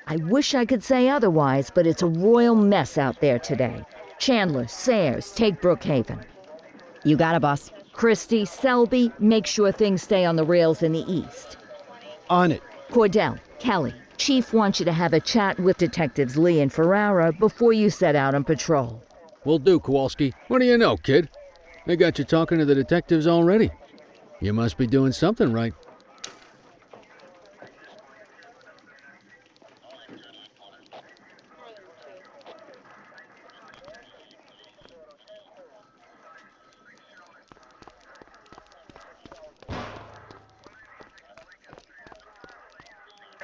I wish I could say otherwise, but it's a royal mess out there today. Chandler, Sayers, take Brookhaven. You got it, boss. Christie, Selby, make sure things stay on the rails in the east. On it. Cordell, Kelly, Chief wants you to have a chat with Detectives Lee and Ferrara before you set out on patrol. Will do, Kowalski. What do you know, kid? They got you talking to the detectives already. You must be doing something right.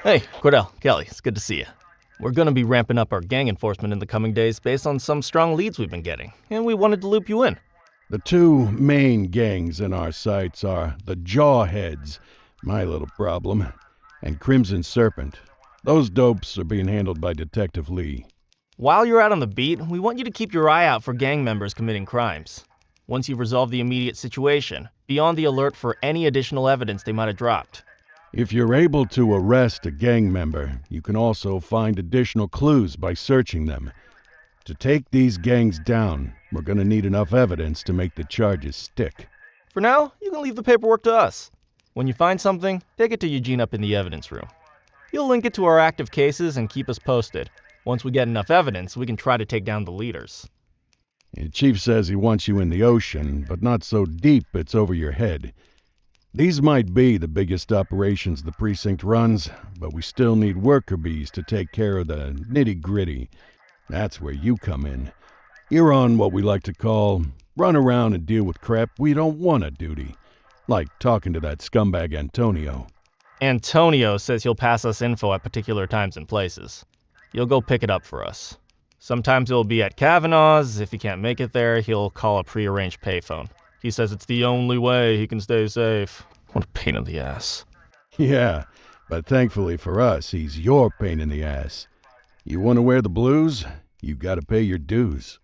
Hey, Cordell, Kelly, it's good to see you. We're going to be ramping up our gang enforcement in the coming days based on some strong leads we've been getting, and we wanted to loop you in. The two main gangs in our sights are the Jawheads, my little problem, and Crimson Serpent. Those dopes are being handled by Detective Lee. While you're out on the beat, we want you to keep your eye out for gang members committing crimes. Once you've resolved the immediate situation, be on the alert for any additional evidence they might have dropped. If you're able to arrest a gang member, you can also find additional clues by searching them. To take these gangs down, we're going to need enough evidence to make the charges stick. For now, you can leave the paperwork to us. When you find something, take it to Eugene up in the evidence room. He'll link it to our active cases and keep us posted. Once we get enough evidence, we can try to take down the leaders. The chief says he wants you in the ocean, but not so deep it's over your head. These might be the biggest operations the precinct runs, but we still need worker bees to take care of the nitty-gritty. That's where you come in. You're on what we like to call run around and deal with crap we don't want to duty. Like talking to that scumbag Antonio. Antonio says he'll pass us info at particular times and places. You'll go pick it up for us. Sometimes it'll be at Kavanaugh's. If he can't make it there, he'll call a prearranged payphone. He says it's the only way he can stay safe. What a pain in the ass. Yeah, but thankfully for us, he's your pain in the ass. You want to wear the blues? You gotta pay your dues.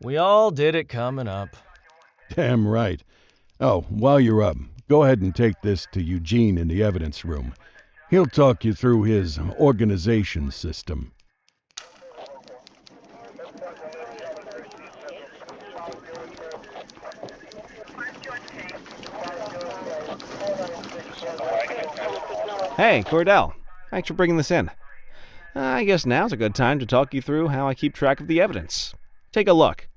We all did it coming up. Damn right. Oh, while you're up, go ahead and take this to Eugene in the evidence room. He'll talk you through his organization system. Hey, Cordell. Thanks for bringing this in. I guess now's a good time to talk you through how I keep track of the evidence. Take a look.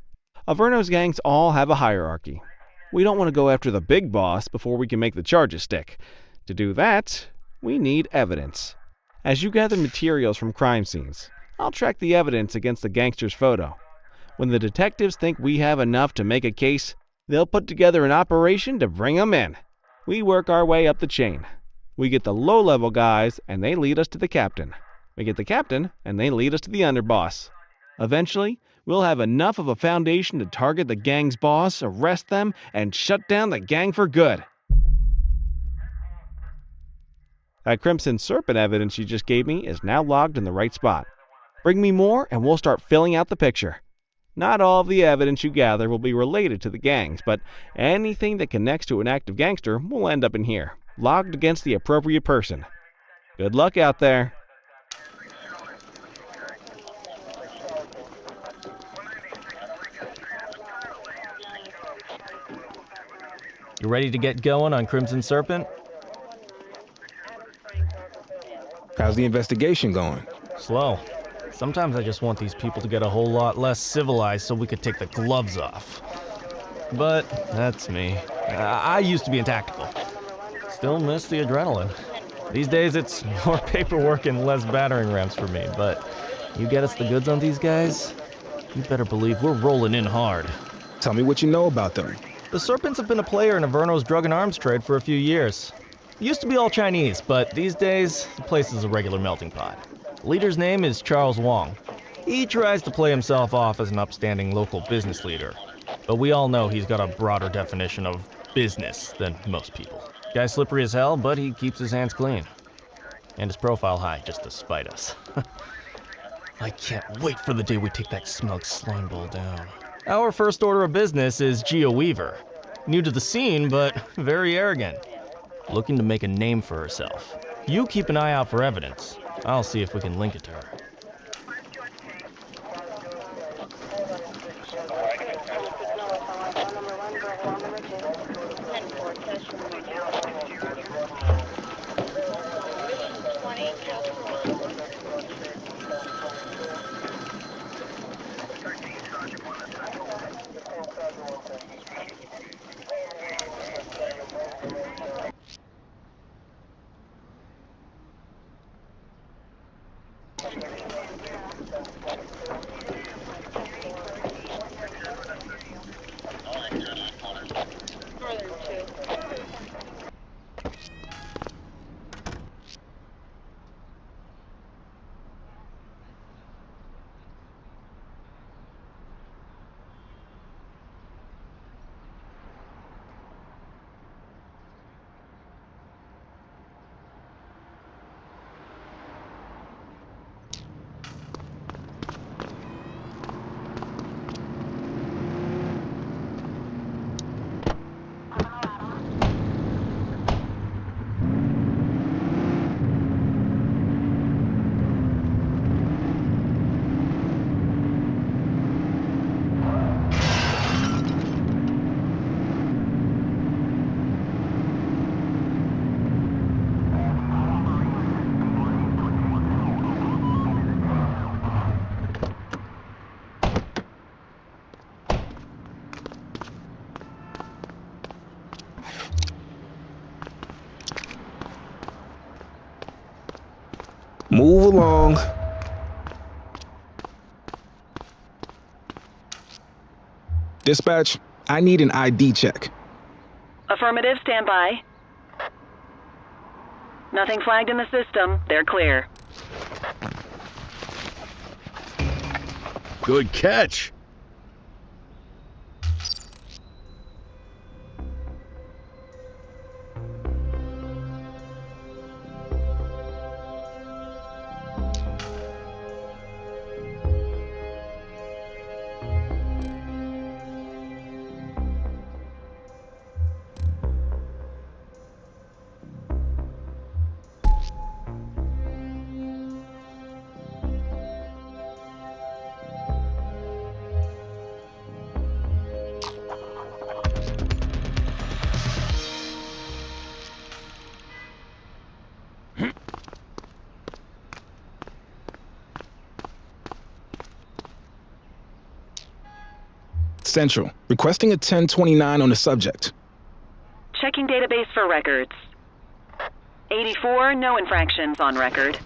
Averno's gangs all have a hierarchy. We don't want to go after the big boss before we can make the charges stick. To do that, we need evidence. As you gather materials from crime scenes, I'll track the evidence against the gangster's photo. When the detectives think we have enough to make a case, they'll put together an operation to bring 'em in. We work our way up the chain. We get the low-level guys, and they lead us to the captain. We get the captain, and they lead us to the underboss. Eventually, we'll have enough of a foundation to target the gang's boss, arrest them, and shut down the gang for good. That Crimson Serpent evidence you just gave me is now logged in the right spot. Bring me more, and we'll start filling out the picture. Not all of the evidence you gather will be related to the gangs, but anything that connects to an active gangster will end up in here, logged against the appropriate person. Good luck out there. You ready to get going on Crimson Serpent? How's the investigation going? Slow. Sometimes I just want these people to get a whole lot less civilized so we could take the gloves off. But that's me. I used to be in tactical. Still miss the adrenaline. These days it's more paperwork and less battering rams for me, but you get us the goods on these guys, you better believe we're rolling in hard. Tell me what you know about them. The Serpents have been a player in Averno's drug and arms trade for a few years. It used to be all Chinese, but these days, the place is a regular melting pot. The leader's name is Charles Wong. He tries to play himself off as an upstanding local business leader, but we all know he's got a broader definition of business than most people. Guy's slippery as hell, but he keeps his hands clean. And his profile high just to spite us. I can't wait for the day we take that smug slimeball down. Our first order of business is Gia Weaver. New to the scene, but very arrogant. Looking to make a name for herself. You keep an eye out for evidence. I'll see if we can link it to her. Move along. Dispatch, I need an ID check. Affirmative, stand by. Nothing flagged in the system. They're clear. Good catch. Central, requesting a 1029 on the subject. Checking database for records. 84, no infractions on record.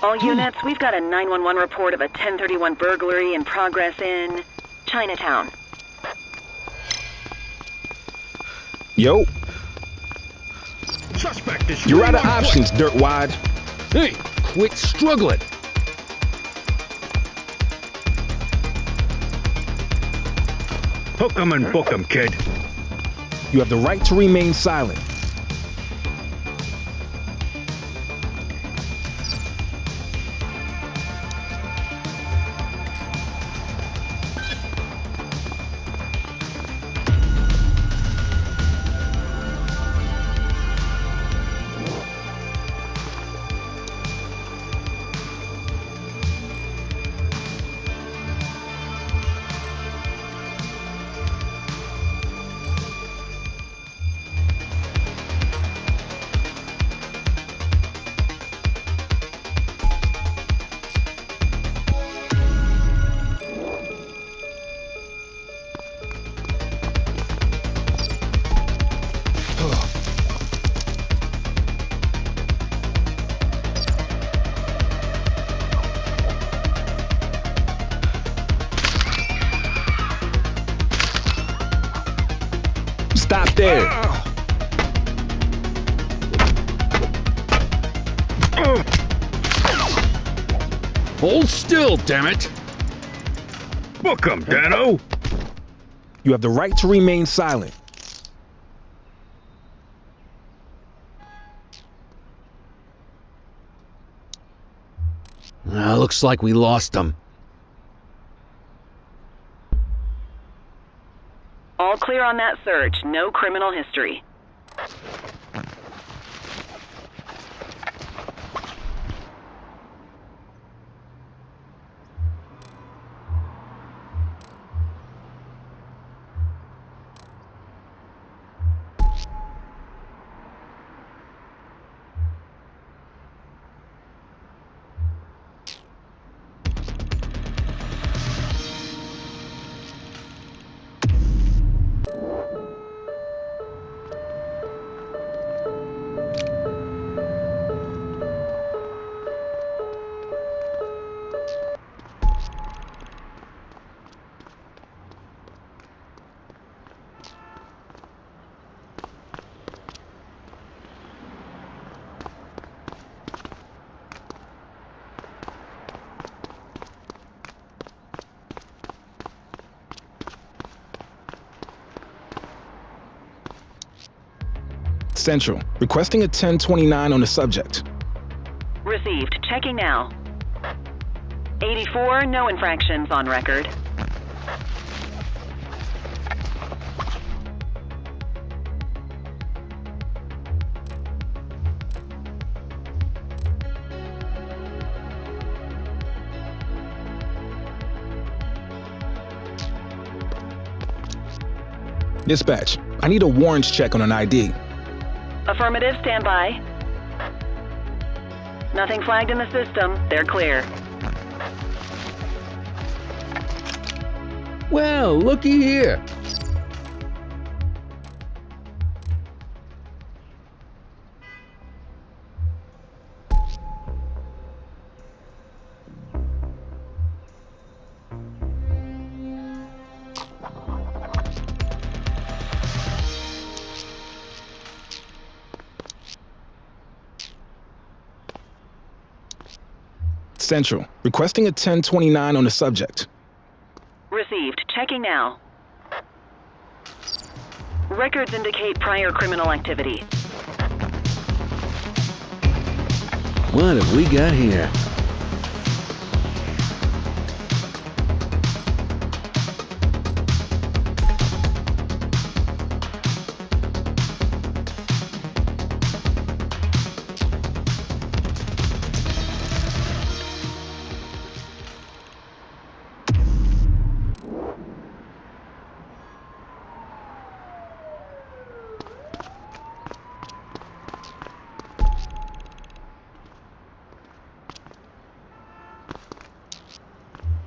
All units, we've got a 911 report of a 1031 burglary in progress in Chinatown. Yo, Suspect is you're out of on foot. options, dirtwad. Hey, quit struggling. Hook 'em and book 'em, kid. You have the right to remain silent. Stop there. Hold still, damn it. Book 'em, Dano. You have the right to remain silent. Looks like we lost him. All clear on that search. No criminal history. Central, requesting a 1029 on the subject. Received. Checking now. 84, no infractions on record. Dispatch, I need a warrants check on an ID. Affirmative, stand by. Nothing flagged in the system. They're clear. Well, looky here. Central, requesting a 1029 on the subject. Received. Checking now. Records indicate prior criminal activity. What have we got here?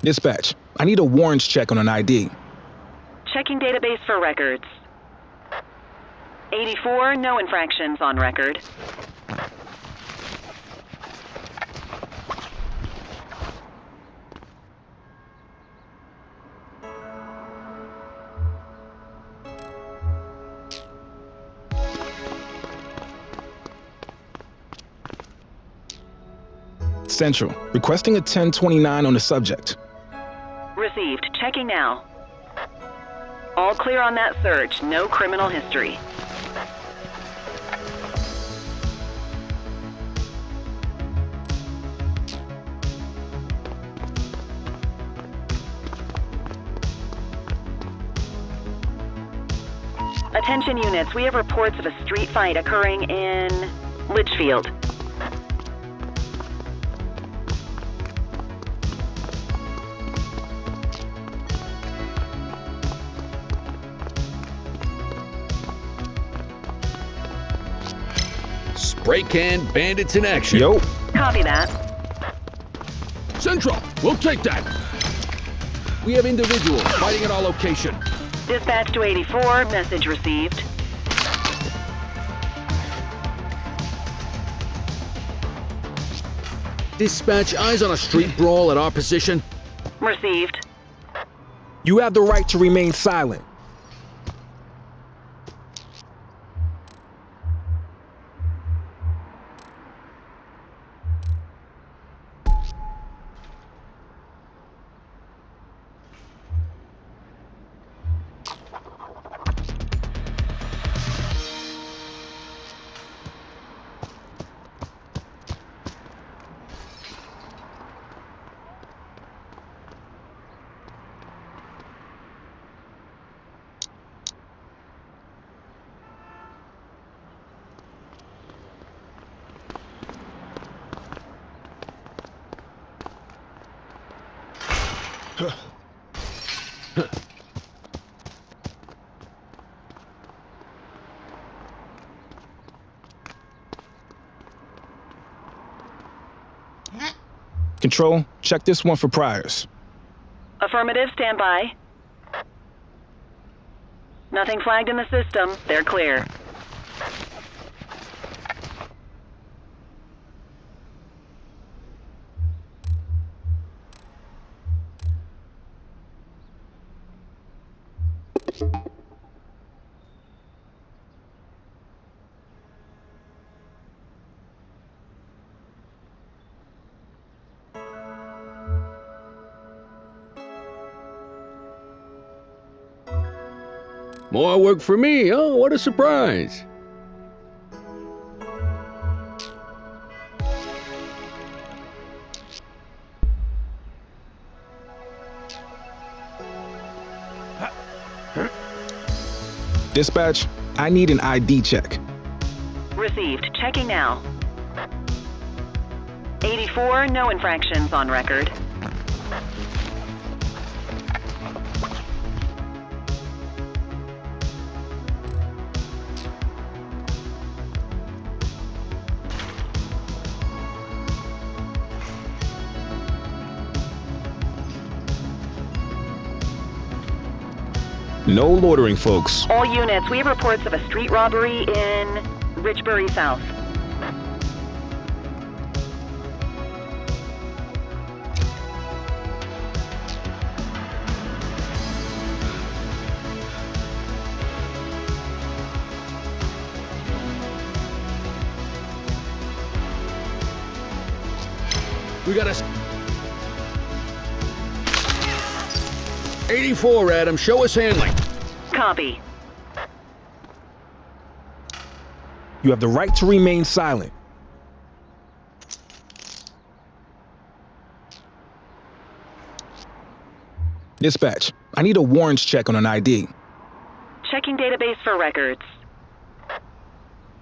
Dispatch, I need a warrants check on an ID. Checking database for records. 84, no infractions on record. Central, requesting a 1029 on the subject. Received. Checking now. All clear on that search. No criminal history. Attention units, we have reports of a street fight occurring in Litchfield. Spray can bandits in action. Yo. Copy that. Central, we'll take that. We have individuals fighting at our location. Dispatch to 84, message received. Dispatch, eyes on a street brawl at our position. Received. You have the right to remain silent. Control, check this one for priors. Affirmative, stand by. Nothing flagged in the system. They're clear. More work for me. Oh, what a surprise. Dispatch, I need an ID check. Received. Checking now. 84, no infractions on record. No loitering, folks. All units, we have reports of a street robbery in Richbury South. We got a 84, Adam. Show us handling. Copy. You have the right to remain silent. Dispatch, I need a warrants check on an ID. Checking database for records.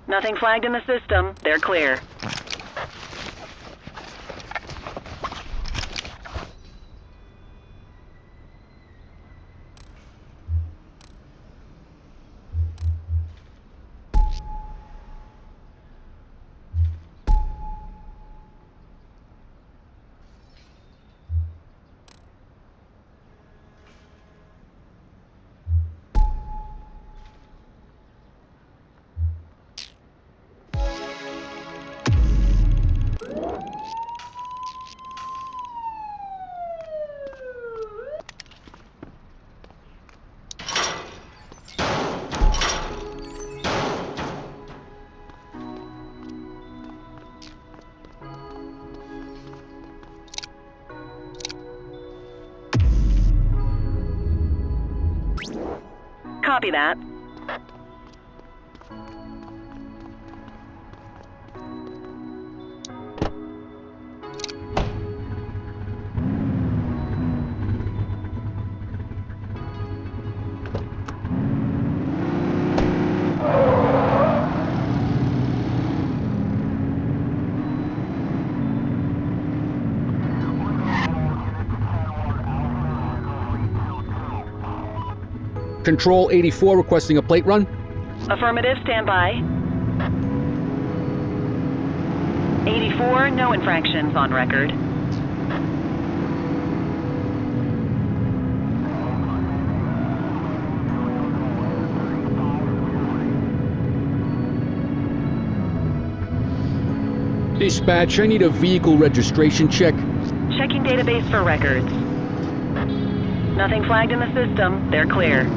Nothing flagged in the system. They're clear. Copy that. Control 84 requesting a plate run. Affirmative, stand by. 84, no infractions on record. Dispatch, I need a vehicle registration check. Checking database for records. Nothing flagged in the system. They're clear.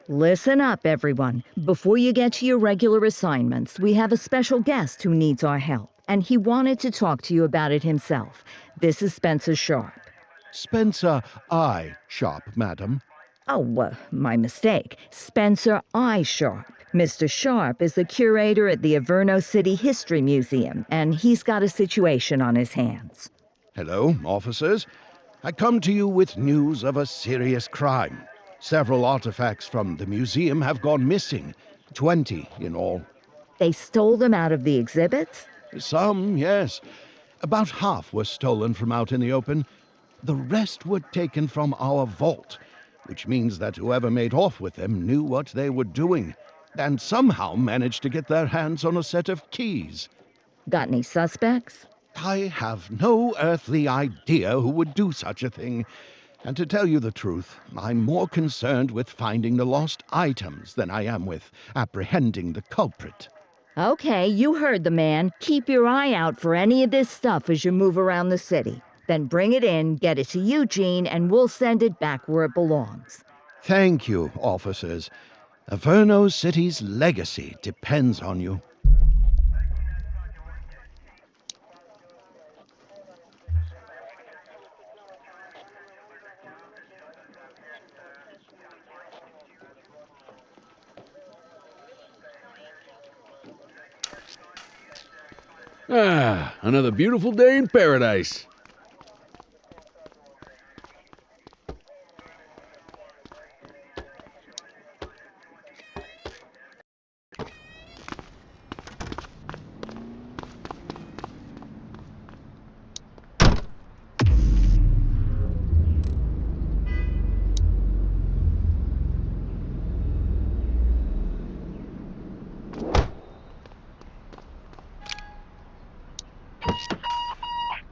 Listen up, everyone. Before you get to your regular assignments, we have a special guest who needs our help, and he wanted to talk to you about it himself. This is Spencer Sharp. Spencer I. Sharp, madam. Oh, my mistake. Spencer I. Sharp. Mr. Sharp is the curator at the Averno City History Museum, and he's got a situation on his hands. Hello, officers. I come to you with news of a serious crime. Several artifacts from the museum have gone missing, 20 in all. They stole them out of the exhibits? Some, yes. About half were stolen from out in the open. The rest were taken from our vault, which means that whoever made off with them knew what they were doing, and somehow managed to get their hands on a set of keys. Got any suspects? I have no earthly idea who would do such a thing. And to tell you the truth, I'm more concerned with finding the lost items than I am with apprehending the culprit. Okay, you heard the man. Keep your eye out for any of this stuff as you move around the city. Then bring it in, get it to Eugene, and we'll send it back where it belongs. Thank you, officers. Averno City's legacy depends on you. Ah, another beautiful day in paradise.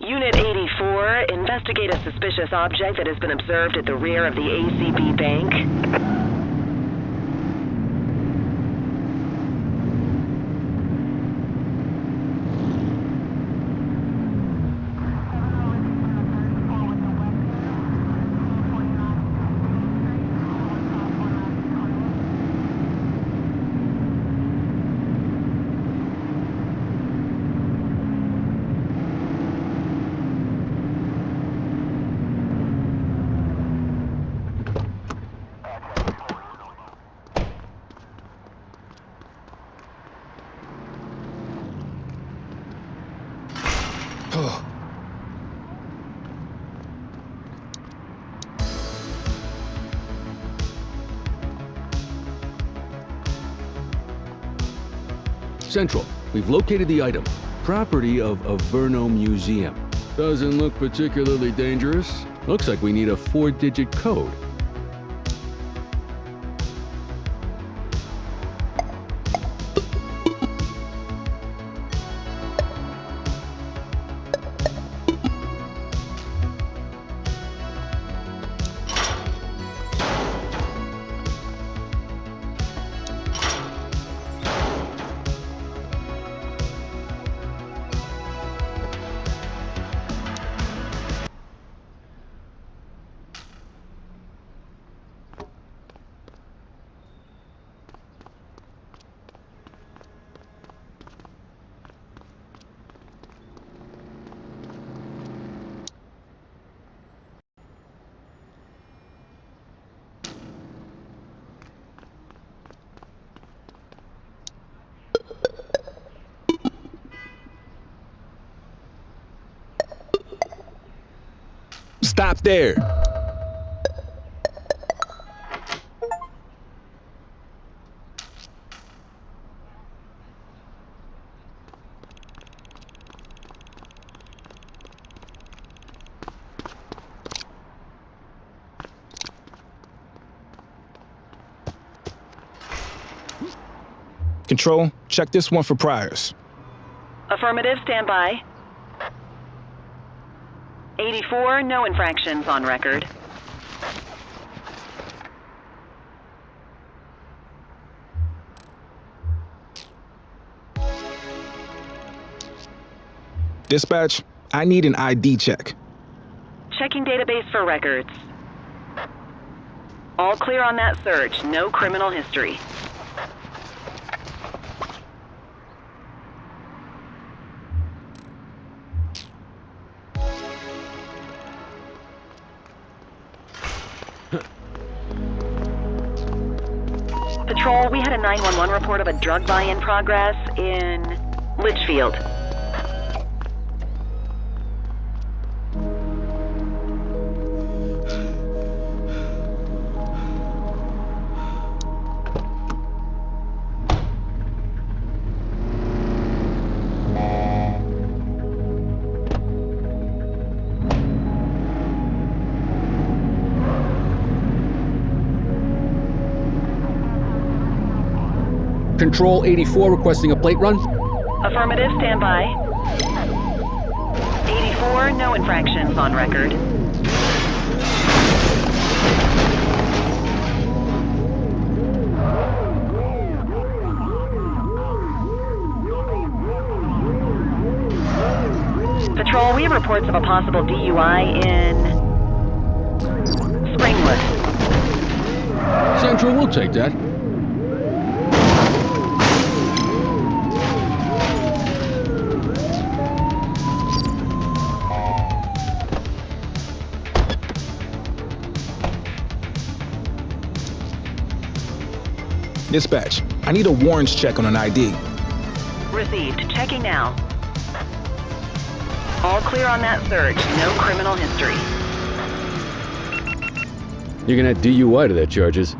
Unit 84, investigate a suspicious object that has been observed at the rear of the ACB Bank. Central, we've located the item. Property of Averno Museum. Doesn't look particularly dangerous. Looks like we need a 4-digit code. Stop there. Control, check this one for priors. Affirmative, stand by. 84, no infractions on record. Dispatch, I need an ID check. Checking database for records. All clear on that search. No criminal history. Patrol, we had a 911 report of a drug buy in progress in Litchfield. Control 84 requesting a plate run. Affirmative, stand by. 84, no infractions on record. Patrol, we have reports of a possible DUI in Springwood. Central, we'll take that. Dispatch, I need a warrants check on an ID. Received. Checking now. All clear on that search. No criminal history. You can add DUI to their charges.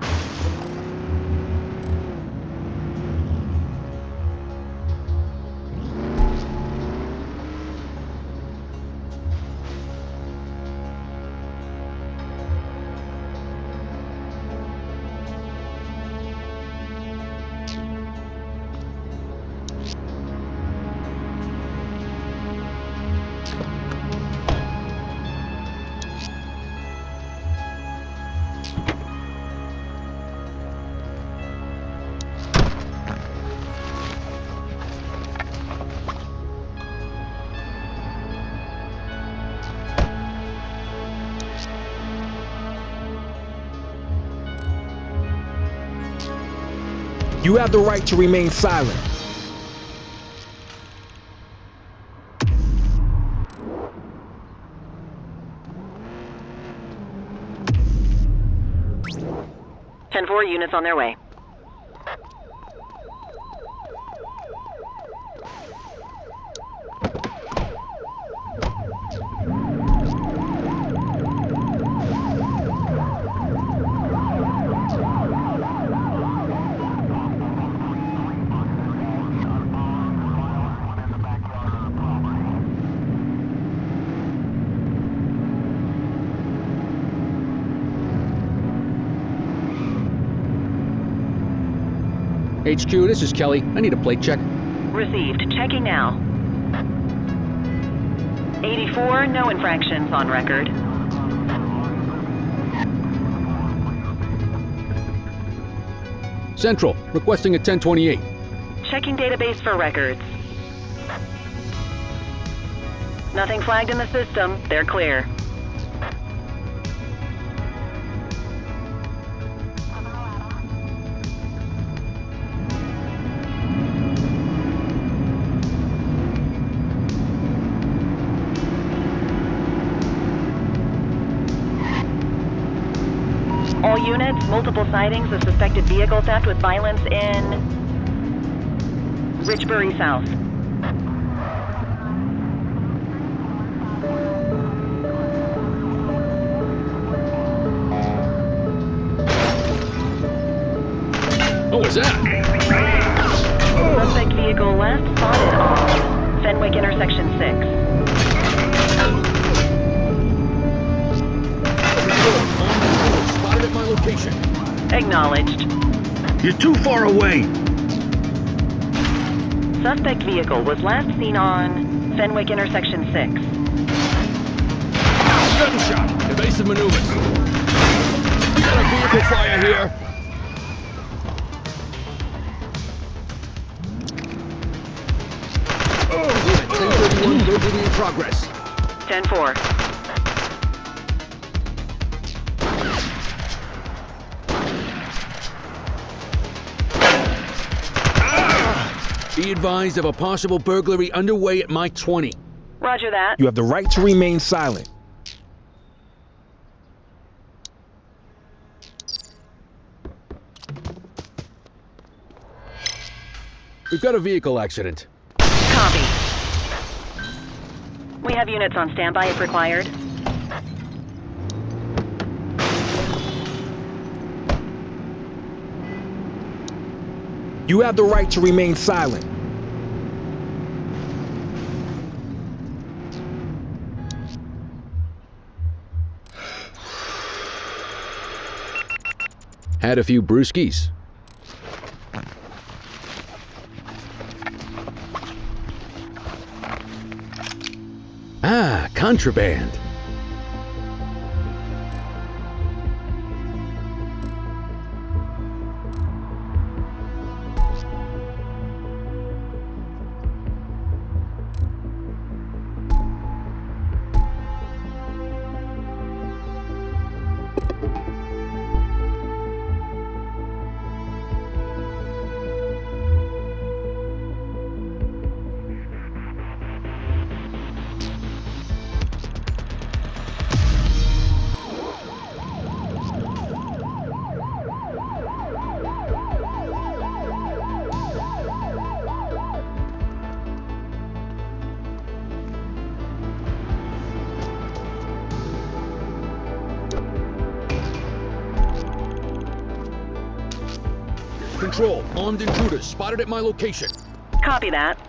You have the right to remain silent. Four units on their way. HQ, this is Kelly. I need a plate check. Received. Checking now. 84, no infractions on record. Central, requesting a 1028. Checking database for records. Nothing flagged in the system. They're clear. All units, multiple sightings of suspected vehicle theft with violence in Richbury South. What was that? Suspect vehicle left spotted on Fenwick intersection 6. Spotted at my location. Acknowledged. You're too far away. Suspect vehicle was last seen on Fenwick intersection 6. Gunshot! Evasive maneuvers. We got a vehicle fire here. Unit 1031, burglary in progress. 10-4. Be advised of a possible burglary underway at my 20. Roger that. You have the right to remain silent. We've got a vehicle accident. Copy. We have units on standby if required. You have the right to remain silent. Had a few brewskis. Ah, contraband. Control, armed intruders spotted at my location. Copy that.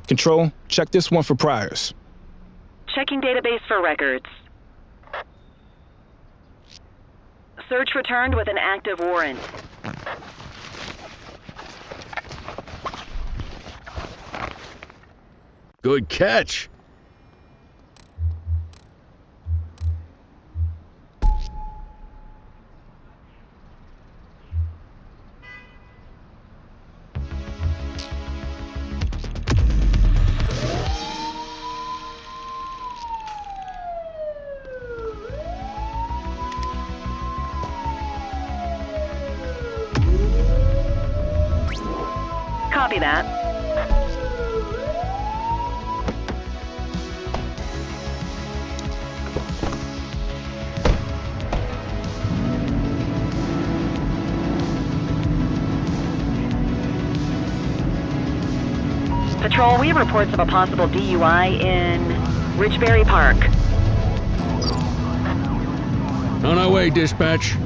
Control, check this one for priors. Checking database for records. Search returned with an active warrant. Good catch. Copy that. Patrol, we have reports of a possible DUI in Ridgeberry Park. On our way, dispatch.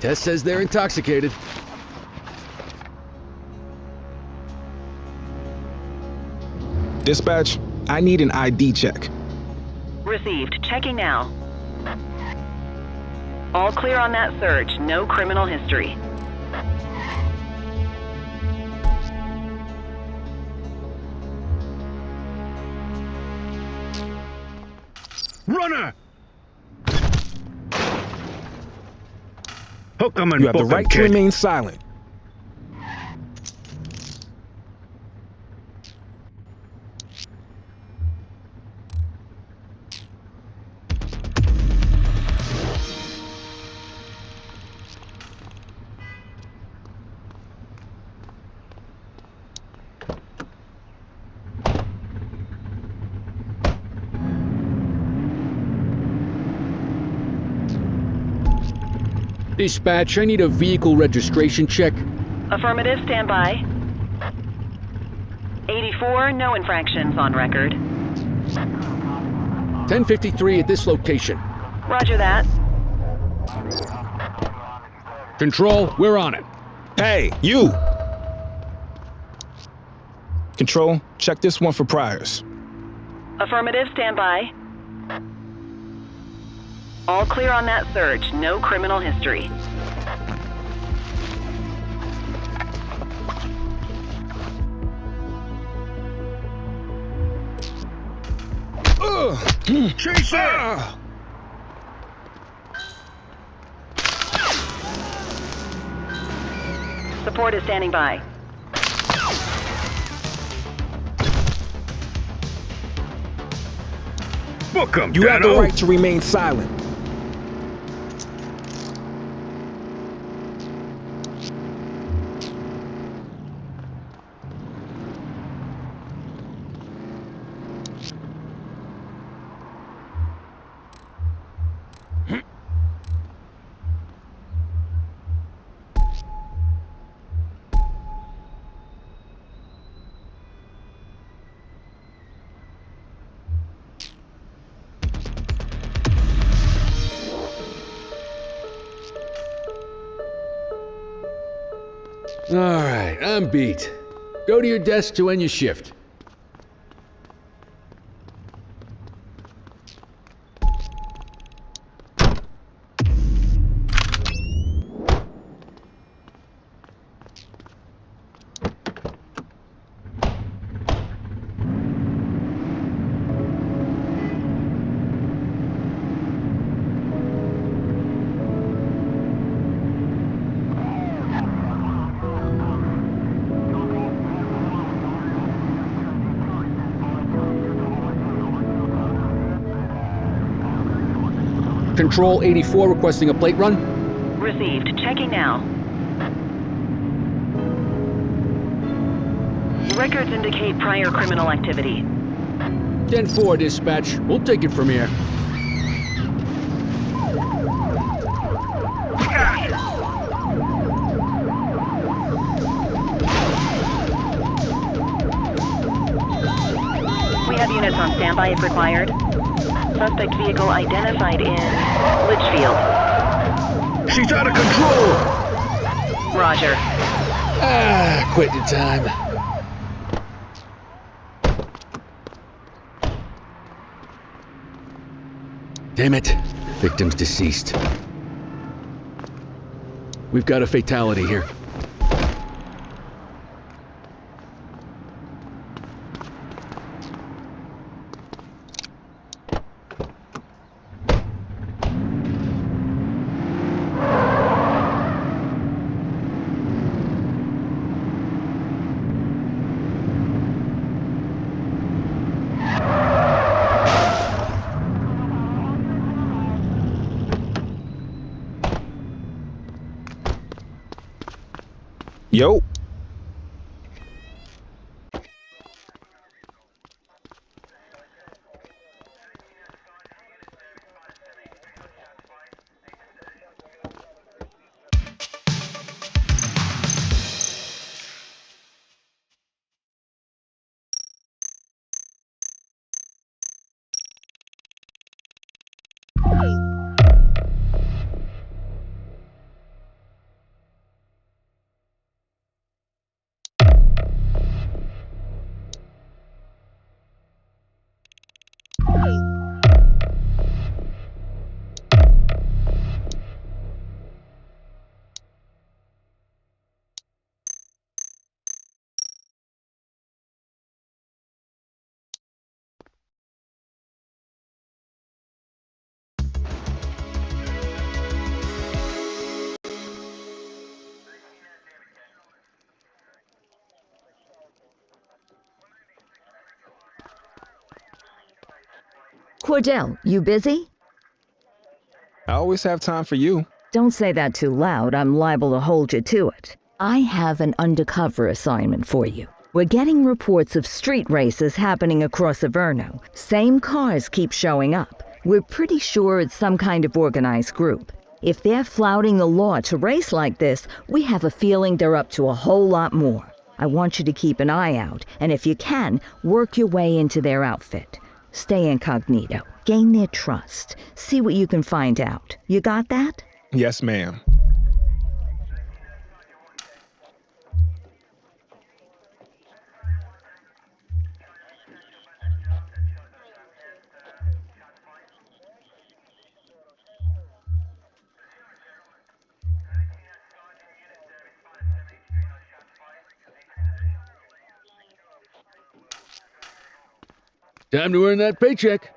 Tess says they're intoxicated. Dispatch, I need an ID check. Received. Checking now. All clear on that search. No criminal history. Runner! Hook 'em and You have the book 'em, right to kid. remain silent. Dispatch, I need a vehicle registration check. Affirmative, stand by. 84, no infractions on record. 1053 at this location. Roger that. Control, we're on it. Hey, you! Control, check this one for priors. Affirmative, stand by. All clear on that search, no criminal history. Chaser! Support is standing by. Book 'em, You have the Dano. right to remain silent. All right, I'm beat. Go to your desk to end your shift. Control 84 requesting a plate run. Received. Checking now. Records indicate prior criminal activity. 10-4, dispatch. We'll take it from here. We have units on standby if required. Suspect vehicle identified in Litchfield. She's out of control! Roger. Ah, quitting time. Damn it. Victim's deceased. We've got a fatality here. Yo. Cordell, you busy? I always have time for you. Don't say that too loud. I'm liable to hold you to it. I have an undercover assignment for you. We're getting reports of street races happening across Averno. Same cars keep showing up. We're pretty sure it's some kind of organized group. If they're flouting the law to race like this, we have a feeling they're up to a whole lot more. I want you to keep an eye out, and if you can, work your way into their outfit. Stay incognito, gain their trust, see what you can find out. You got that? Yes, ma'am. Time to earn that paycheck.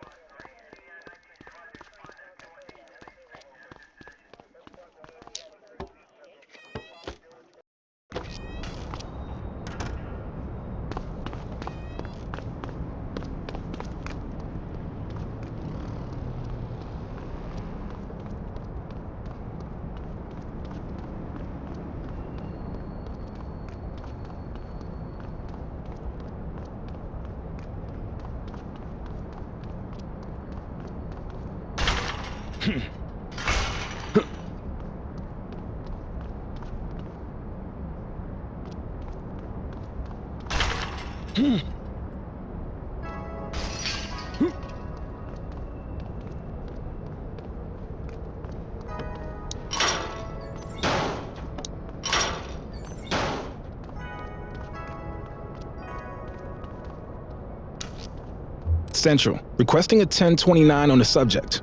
Central, requesting a 1029 on the subject.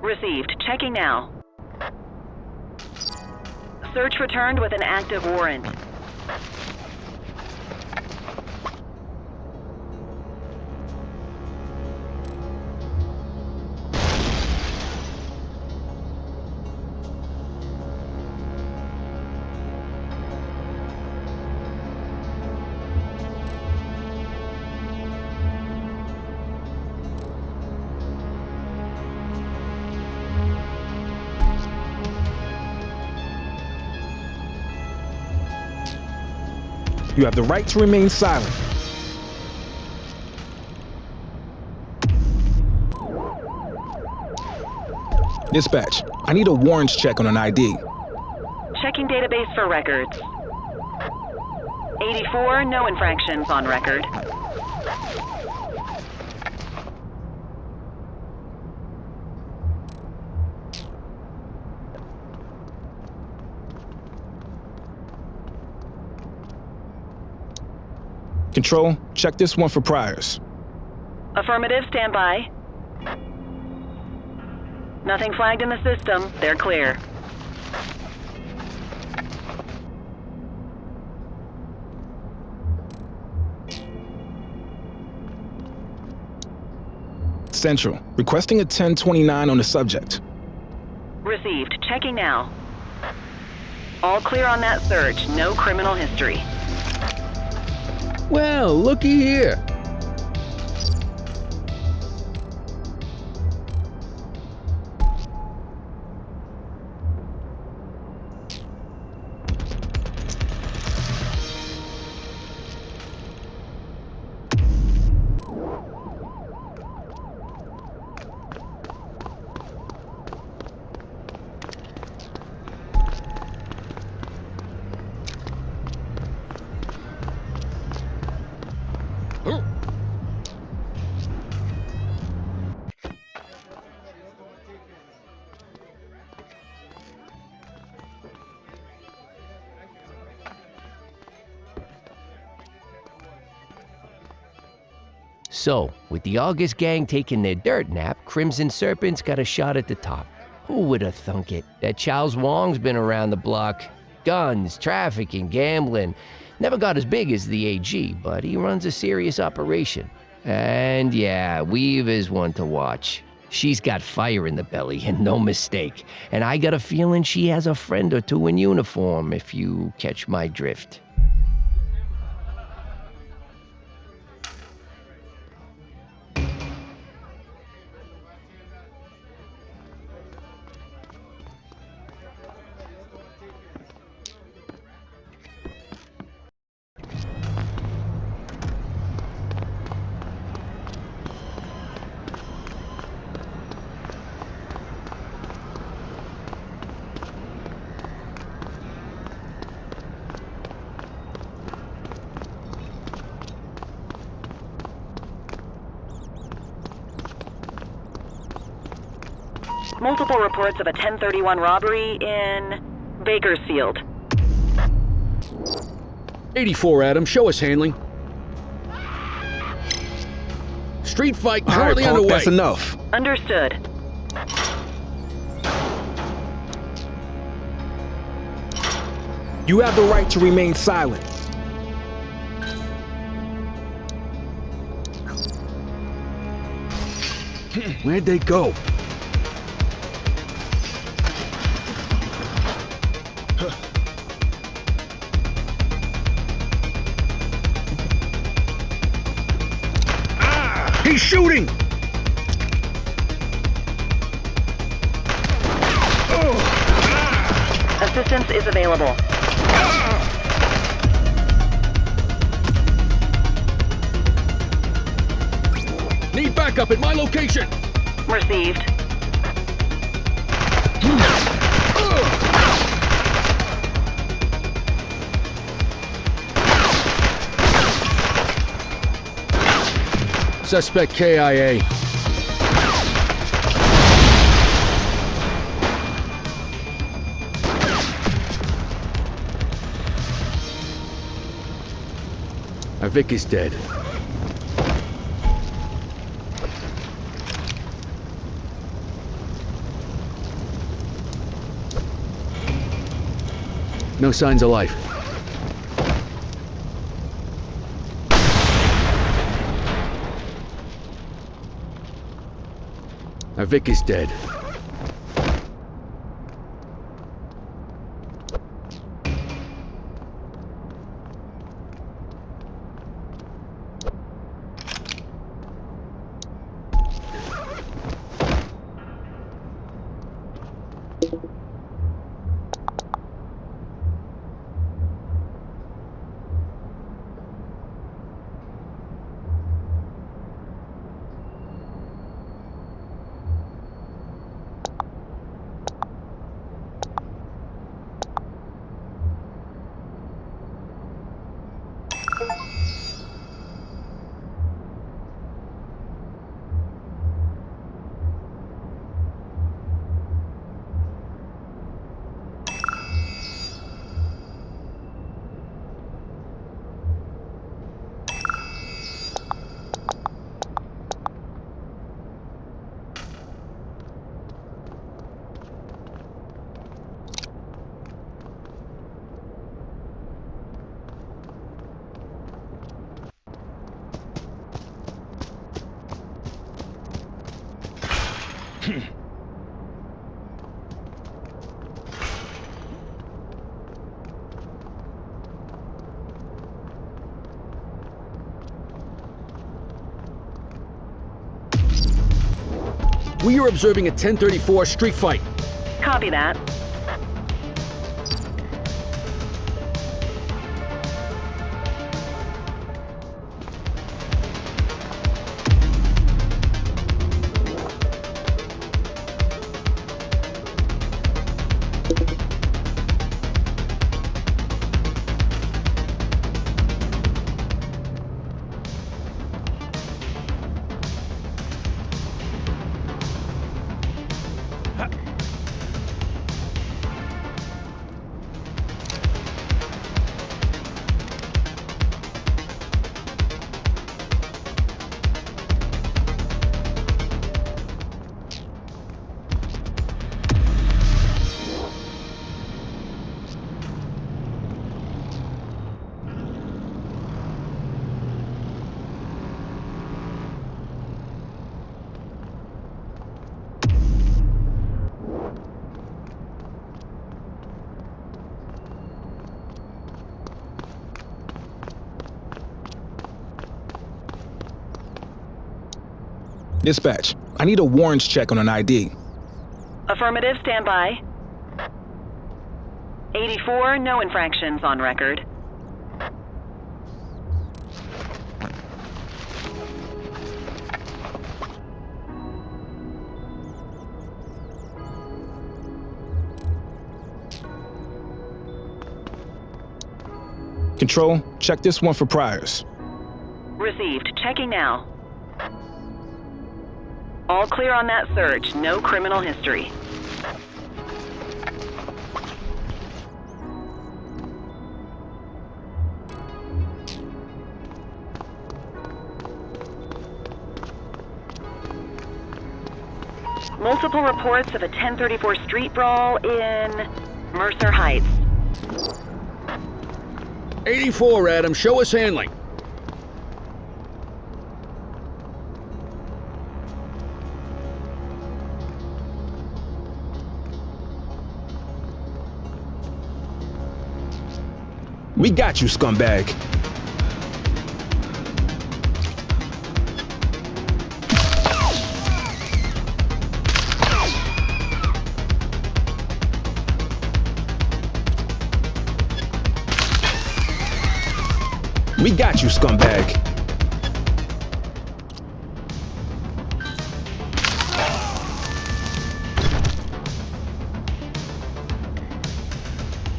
Received. Checking now. Search returned with an active warrant. You have the right to remain silent. Dispatch, I need a warrants check on an ID. Checking database for records. 84, no infractions on record. Control, check this one for priors. Affirmative, stand by. Nothing flagged in the system. They're clear. Central, requesting a 1029 on the subject. Received. Checking now. All clear on that search. No criminal history. Well, looky here. So, with the August gang taking their dirt nap, Crimson Serpent's got a shot at the top. Who would have thunk it? That Charles Wong's been around the block. Guns, trafficking, gambling. Never got as big as the AG, but he runs a serious operation. And yeah, Weave is one to watch. She's got fire in the belly, and no mistake. And I got a feeling she has a friend or two in uniform, if you catch my drift. Multiple reports of a 1031 robbery in Bakersfield. 84, Adam. Show us handling. Street fight currently All right, underway. Punk, that's enough. Understood. You have the right to remain silent. Where'd they go? He's shooting! Assistance is available. Need backup at my location! Received. Suspect KIA. Our Vic is dead. No signs of life. Our Vic is dead. We are observing a 1034 street fight. Copy that. Dispatch, I need a warrants check on an ID. Affirmative, stand by. 84, no infractions on record. Control, check this one for priors. Received. Checking now. All clear on that search. No criminal history. Multiple reports of a 1034 street brawl in Mercer Heights. 84, Adam. Show us handling. We got you, scumbag. We got you, scumbag.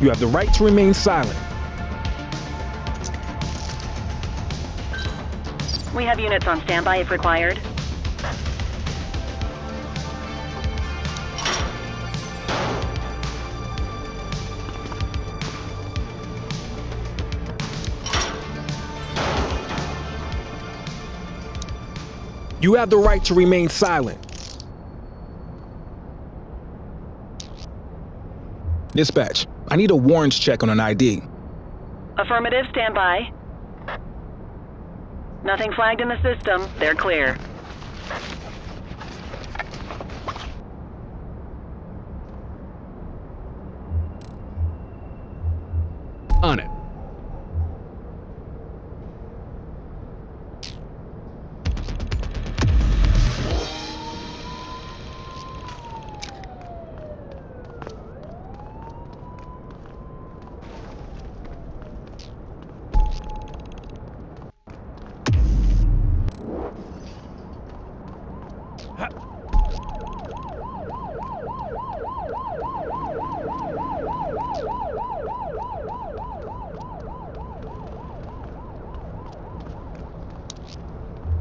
You have the right to remain silent. We have units on standby if required. You have the right to remain silent. Dispatch, I need a warrants check on an ID. Affirmative, standby. Nothing flagged in the system. They're clear. On it.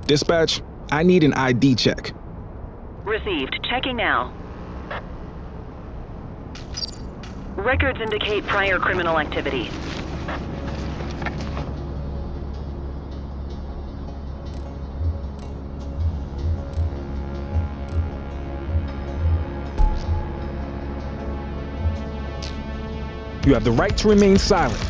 Dispatch, I need an ID check. Received. Checking now. Records indicate prior criminal activity. You have the right to remain silent.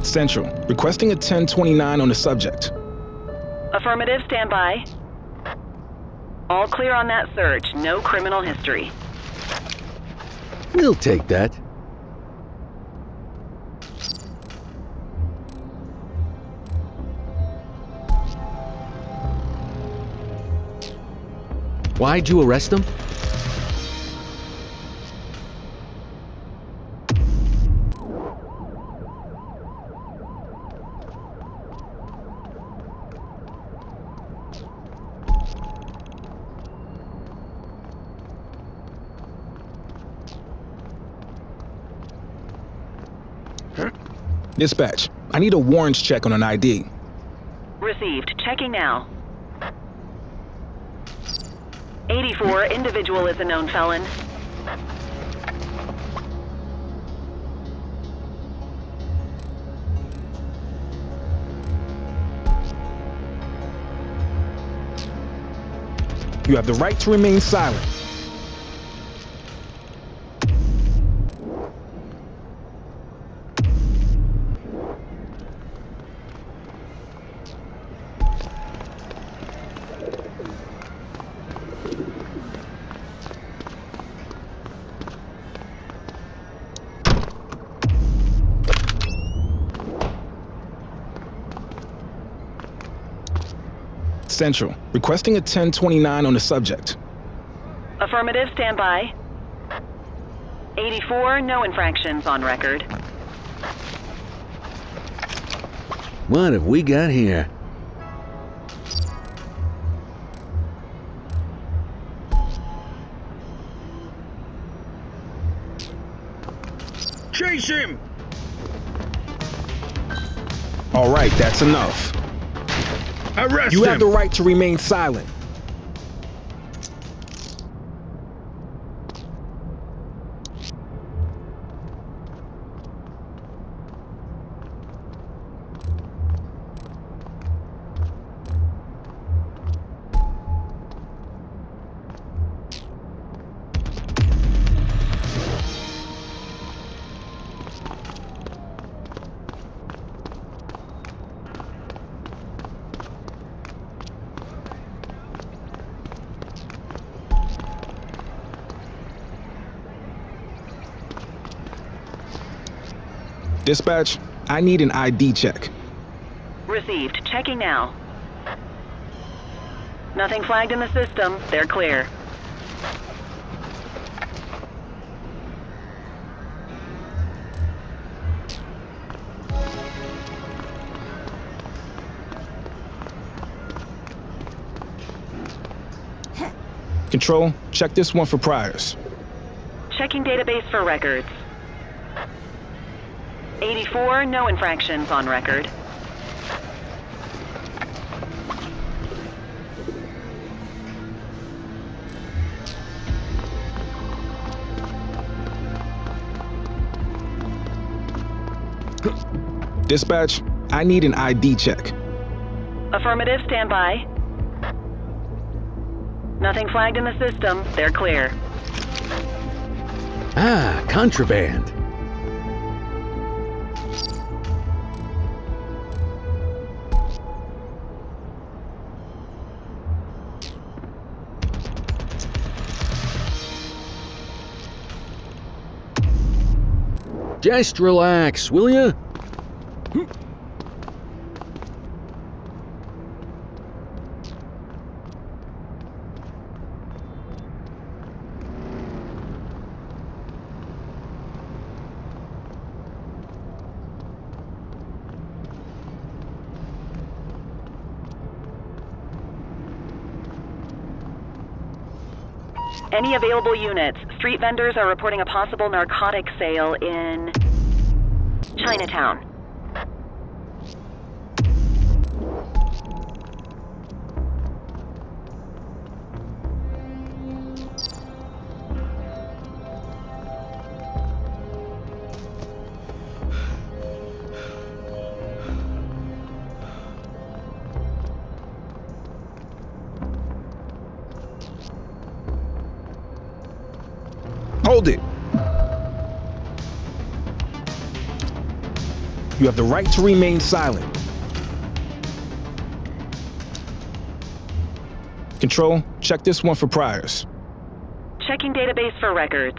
Central, requesting a 1029 on the subject. Affirmative, standby. All clear on that search. No criminal history. We'll take that. Why'd you arrest him? Dispatch, I need a warrants check on an ID. Received. Checking now. 84, individual is a known felon. You have the right to remain silent. Central, requesting a 1029 on the subject. Affirmative, standby. 84, no infractions on record. What have we got here? Chase him! All right, that's enough. Arrest You him! have the right to remain silent. Dispatch, I need an ID check. Received. Checking now. Nothing flagged in the system. They're clear. Control, check this one for priors. Checking database for records. 84, no infractions on record. Dispatch, I need an ID check. Affirmative, stand by. Nothing flagged in the system. They're clear. Ah, contraband. Just relax, will ya? Any available units? Street vendors are reporting a possible narcotic sale in Chinatown. Hold it. You have the right to remain silent. Control, check this one for priors. Checking database for records.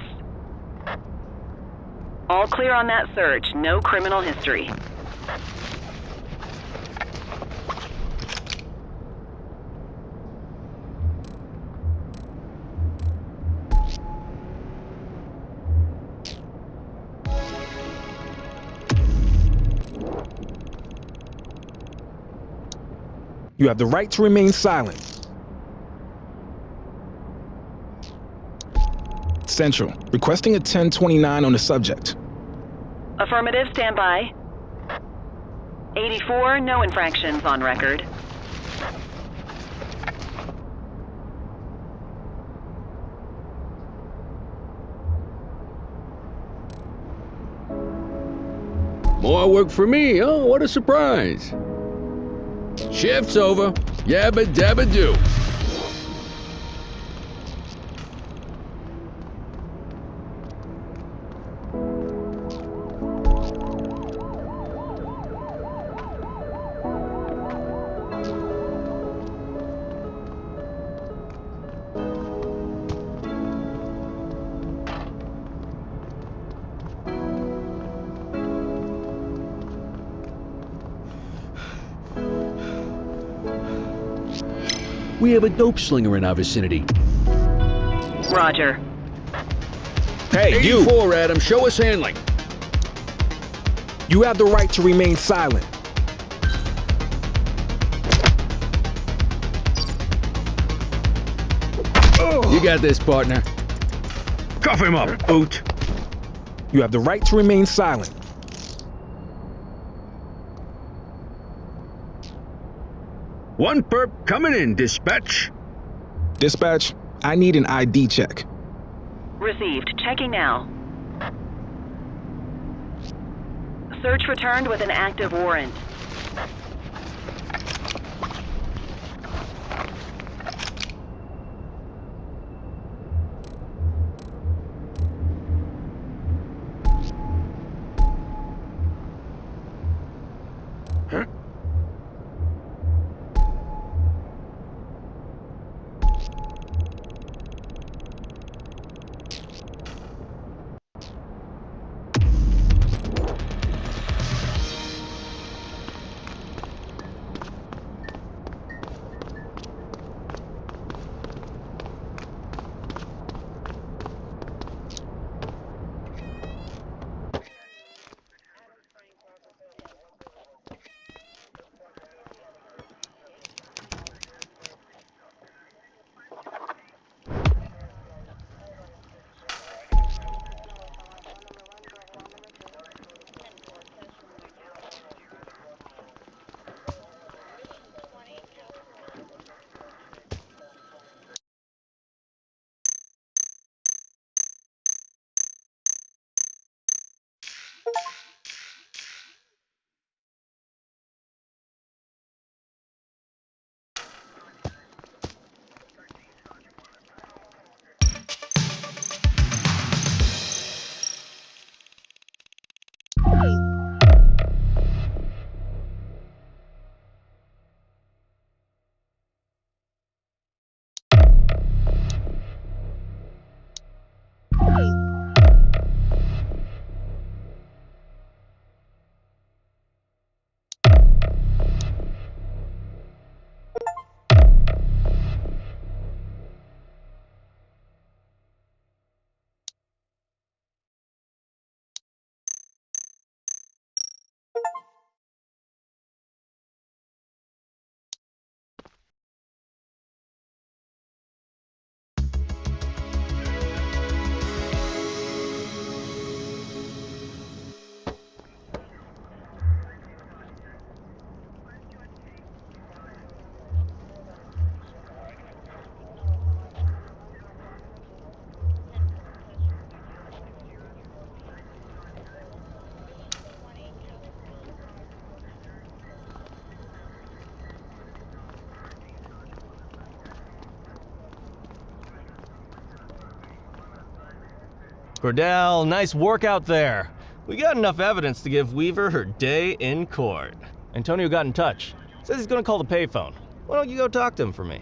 All clear on that search. No criminal history. You have the right to remain silent. Central, requesting a 1029 on the subject. Affirmative, stand by. 84, no infractions on record. More work for me, oh, what a surprise. Shift's over. Yabba dabba do. We have a dope slinger in our vicinity. Roger. Hey, you! 84, Adam, show us handling. You have the right to remain silent. You got this, partner. Cuff him up, boot. You have the right to remain silent. One perp coming in, dispatch. Dispatch, I need an ID check. Received. Checking now. Search returned with an active warrant. Cordell, nice work out there. We got enough evidence to give Weaver her day in court. Antonio got in touch. Says he's gonna call the payphone. Why don't you go talk to him for me?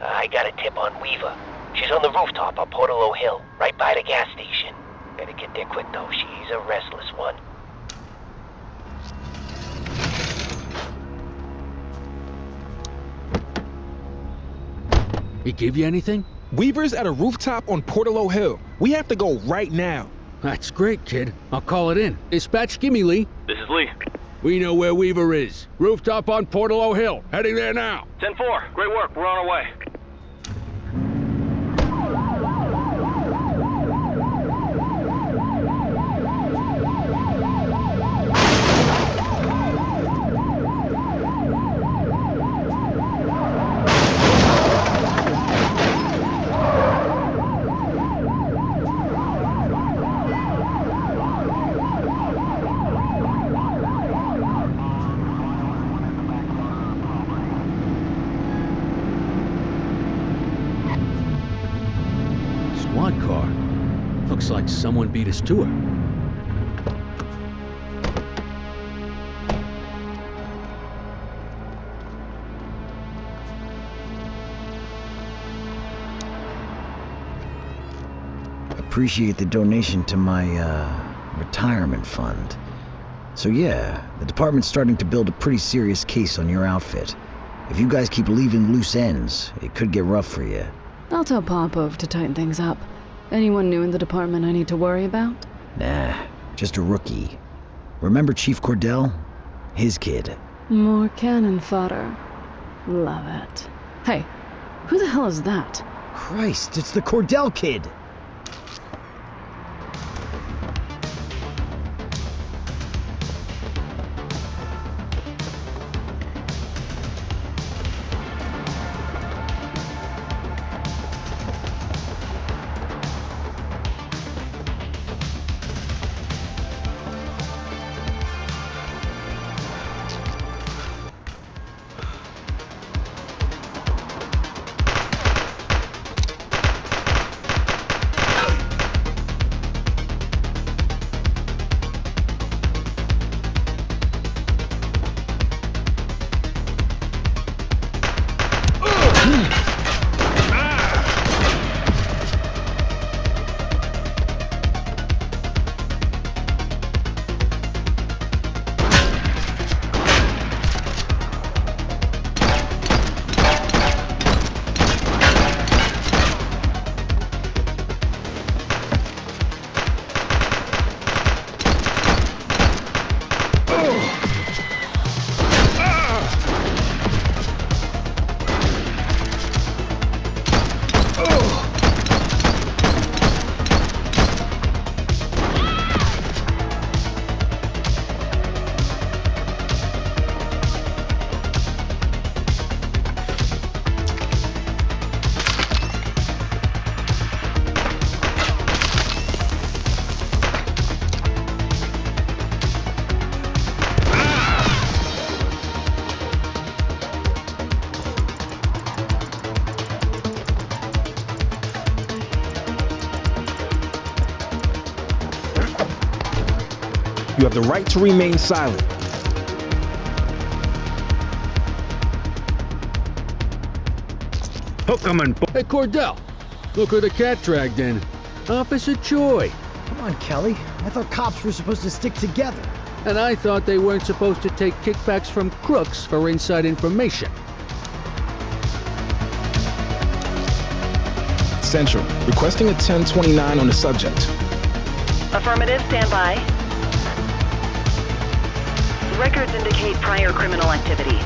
I got a tip on Weaver. She's on the rooftop on Portalo Hill, right by the gas station. Better get there quick, though. She's a restless one. He give you anything? Weaver's at a rooftop on Portalo Hill. We have to go right now. That's great, kid. I'll call it in. Dispatch, give me Lee. This is Lee. We know where Weaver is. Rooftop on Portalo Hill. Heading there now. 10-4. Great work. We're on our way. squad car. Looks like someone beat us to her. Appreciate the donation to my, retirement fund. So yeah, the department's starting to build a pretty serious case on your outfit. If you guys keep leaving loose ends, it could get rough for you. I'll tell Popov to tighten things up. Anyone new in the department I need to worry about? Nah, just a rookie. Remember Chief Cordell? His kid. More cannon fodder. Love it. Hey, who the hell is that? Christ, it's the Cordell kid! You have the right to remain silent. Hook 'em and... Hey, Cordell! Look who the cat dragged in. Officer Choi. Come on, Kelly. I thought cops were supposed to stick together. And I thought they weren't supposed to take kickbacks from crooks for inside information. Central, requesting a 1029 on the subject. Affirmative, stand by. Records indicate prior criminal activity.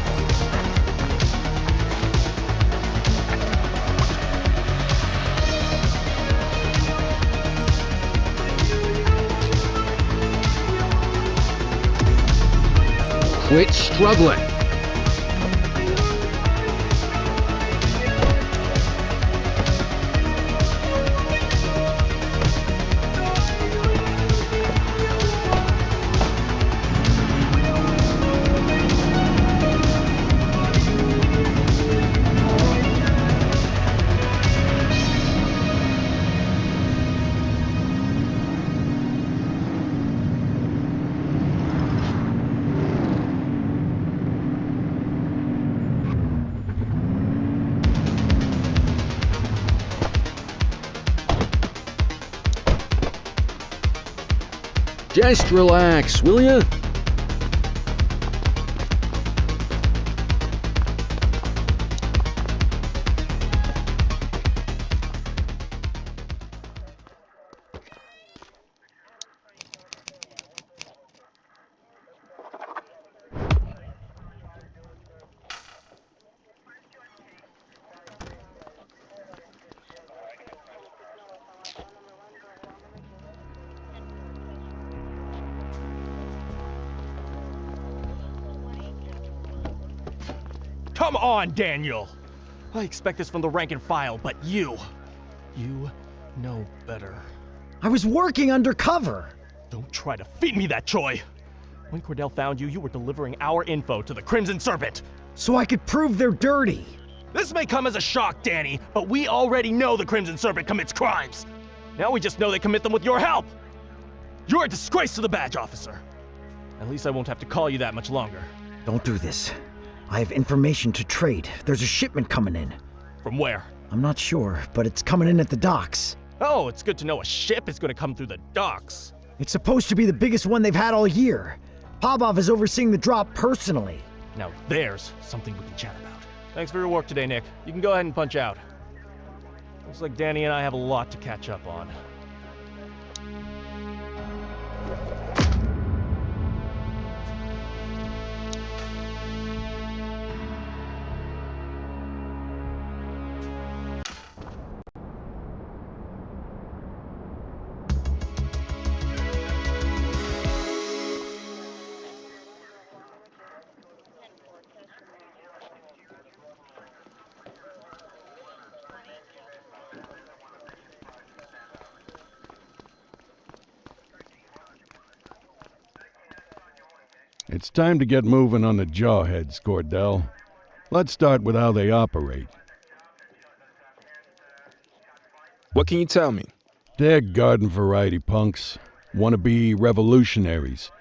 Quit struggling. Just relax, will ya? Come on, Daniel! I expect this from the rank and file, but you know better. I was working undercover! Don't try to feed me that, Choi! When Cordell found you, you were delivering our info to the Crimson Serpent! So I could prove they're dirty! This may come as a shock, Danny, but we already know the Crimson Serpent commits crimes. Now we just know they commit them with your help. You're a disgrace to the badge officer. At least I won't have to call you that much longer. Don't do this. I have information to trade. There's a shipment coming in. From where? I'm not sure, but it's coming in at the docks. Oh, it's good to know a ship is going to come through the docks. It's supposed to be the biggest one they've had all year. Pavlov is overseeing the drop personally. Now there's something we can chat about. Thanks for your work today, Nick. You can go ahead and punch out. Looks like Danny and I have a lot to catch up on. It's time to get moving on the jawheads, Cordell. Let's start with how they operate. What can you tell me? They're garden variety punks, wannabe revolutionaries,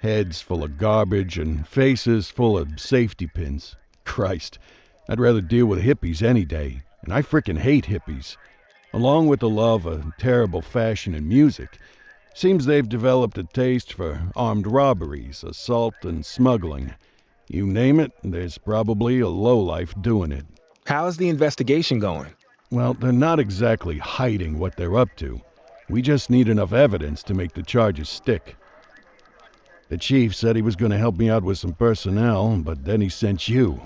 heads full of garbage and faces full of safety pins. Christ, I'd rather deal with hippies any day, and I frickin' hate hippies. Along with the love of terrible fashion and music, seems they've developed a taste for armed robberies, assault, and smuggling. You name it, there's probably a lowlife doing it. How's the investigation going? Well, they're not exactly hiding what they're up to. We just need enough evidence to make the charges stick. The chief said he was going to help me out with some personnel, but then he sent you.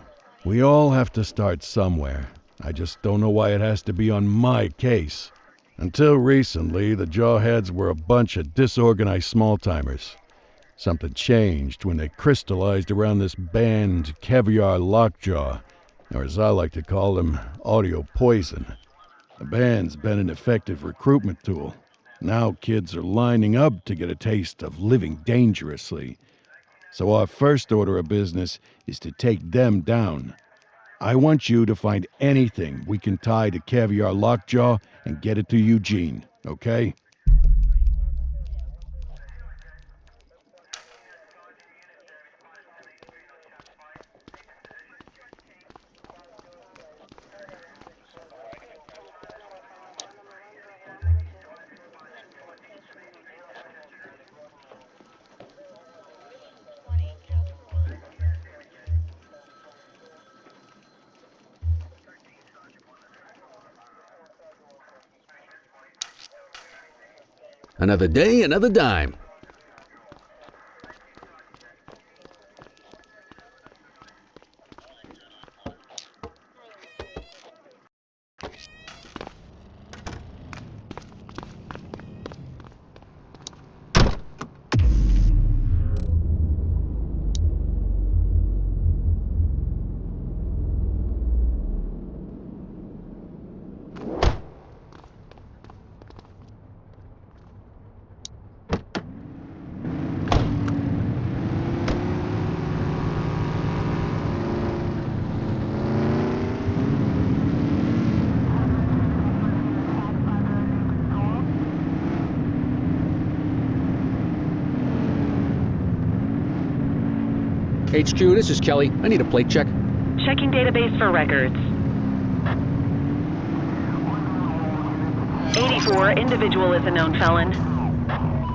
We all have to start somewhere. I just don't know why it has to be on my case. Until recently, the Jawheads were a bunch of disorganized small-timers. Something changed when they crystallized around this band Caviar Lockjaw, or as I like to call them, Audio Poison. The band's been an effective recruitment tool. Now kids are lining up to get a taste of living dangerously. So our first order of business is to take them down. I want you to find anything we can tie to Caviar Lockjaw and get it to Eugene, okay? Another day, another dime. HQ, this is Kelly. I need a plate check. Checking database for records. 84, individual is a known felon.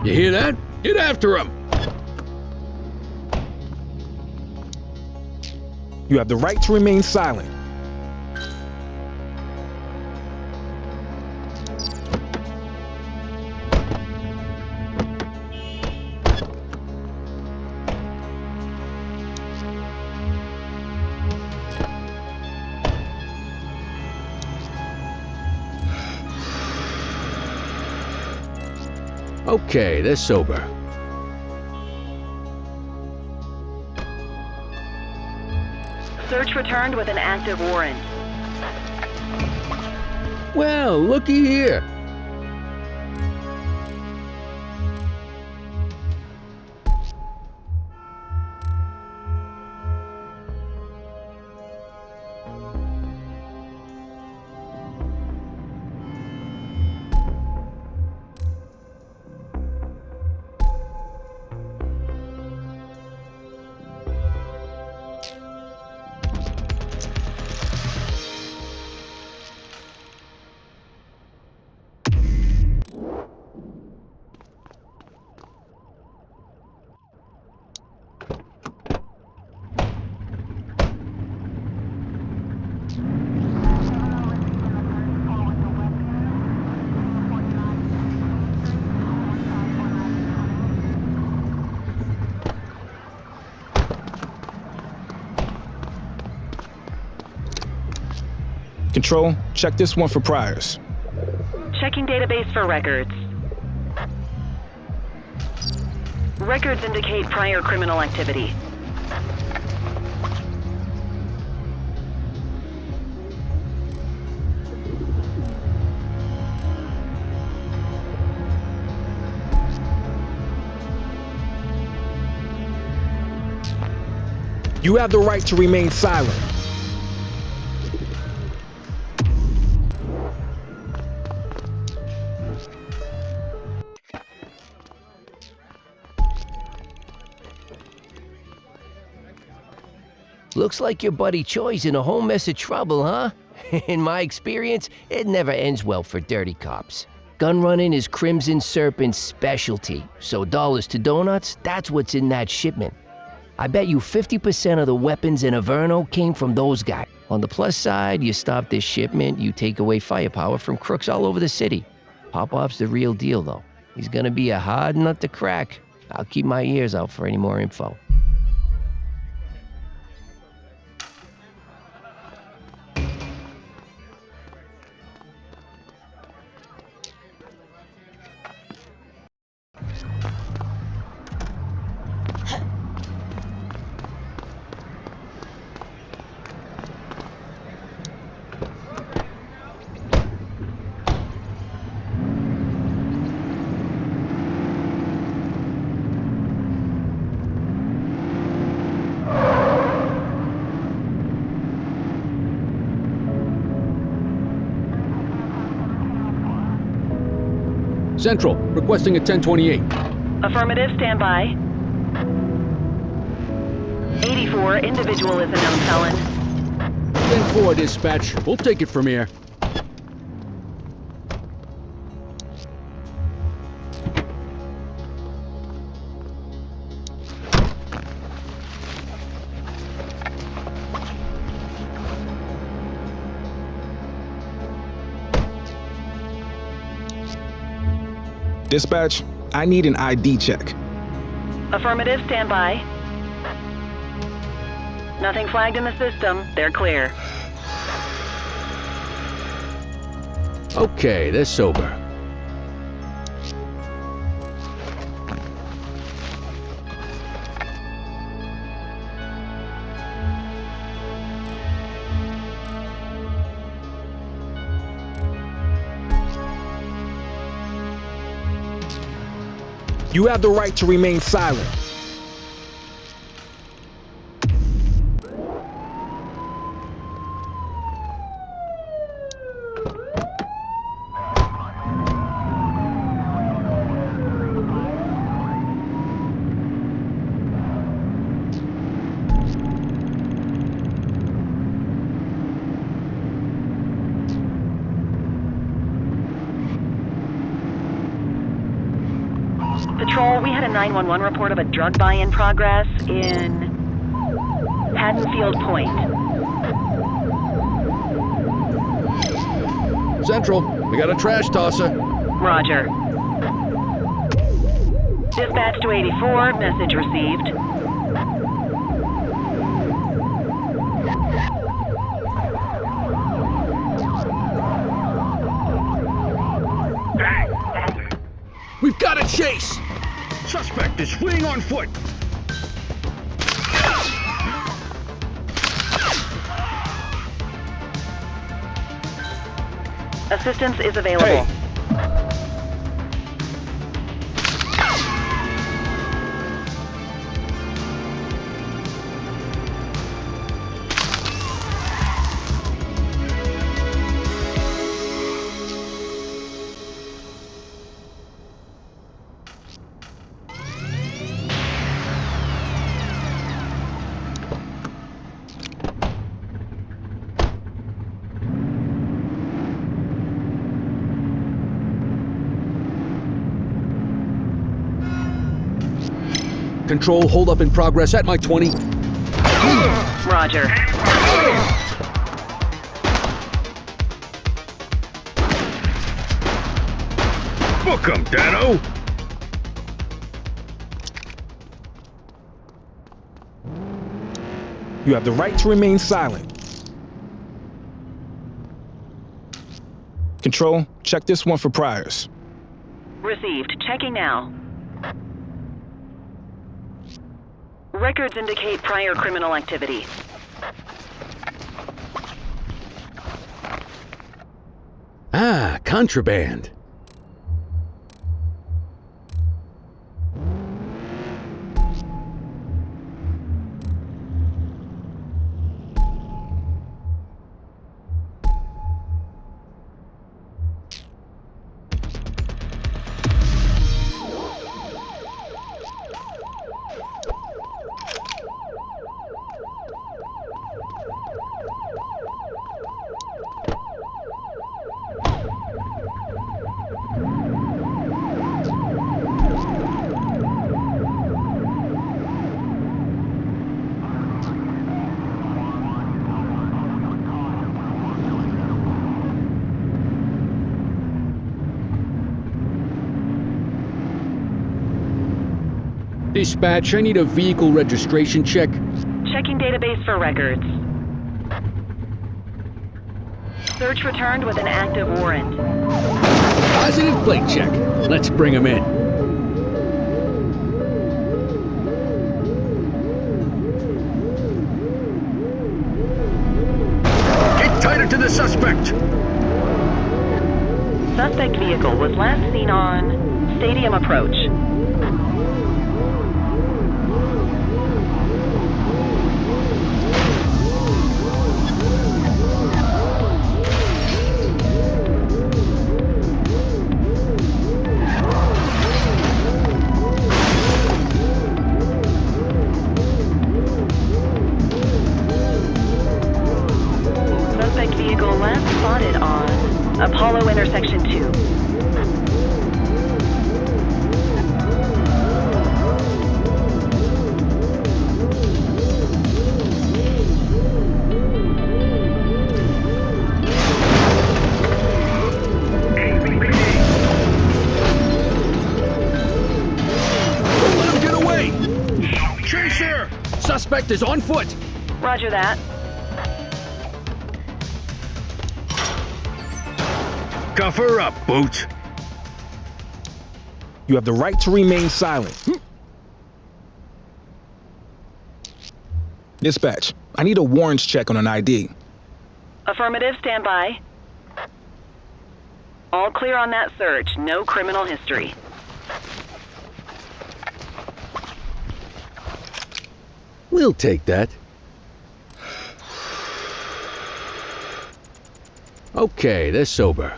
You hear that? Get after him! You have the right to remain silent. Okay, they're sober. Search returned with an active warrant. Well, looky here. Control, check this one for priors. Checking database for records. Records indicate prior criminal activity. You have the right to remain silent. Looks like your buddy Choi's in a whole mess of trouble, huh? In my experience, it never ends well for dirty cops. Gun running is Crimson Serpent's specialty, so dollars to donuts, that's what's in that shipment. I bet you 50% of the weapons in Averno came from those guys. On the plus side, you stop this shipment, you take away firepower from crooks all over the city. Popov's the real deal, though. He's gonna be a hard nut to crack. I'll keep my ears out for any more info. Central, requesting a 1028. Affirmative, standby. 84, individual is a known felon. 10-4, dispatch. We'll take it from here. Dispatch, I need an ID check. Affirmative, standby. Nothing flagged in the system. They're clear. Okay, they're sober. You have the right to remain silent. Patrol, we had a 911 report of a drug buy in progress in Haddonfield Point. Central, we got a trash tosser. Roger. Dispatch to 84, message received. We've got a chase! Suspect is fleeing on foot! Assistance is available. Hey. Control, hold up in progress at my 20. Roger. Book 'em, Dano! You have the right to remain silent. Control, check this one for priors. Received. Checking now. Records indicate prior criminal activity. Ah, contraband. Dispatch, I need a vehicle registration check. Checking database for records. Search returned with an active warrant. Positive plate check. Let's bring him in. Get tighter to the suspect. Suspect vehicle was last seen on Stadium Approach. Suspect vehicle last spotted on Apollo Intersection 2. Let him get away! Chaser! Suspect is on foot! Roger that. Cuff her up, Boots. You have the right to remain silent. Dispatch, I need a warrants check on an ID. Affirmative, stand by. All clear on that search. No criminal history. We'll take that. Okay, they're sober.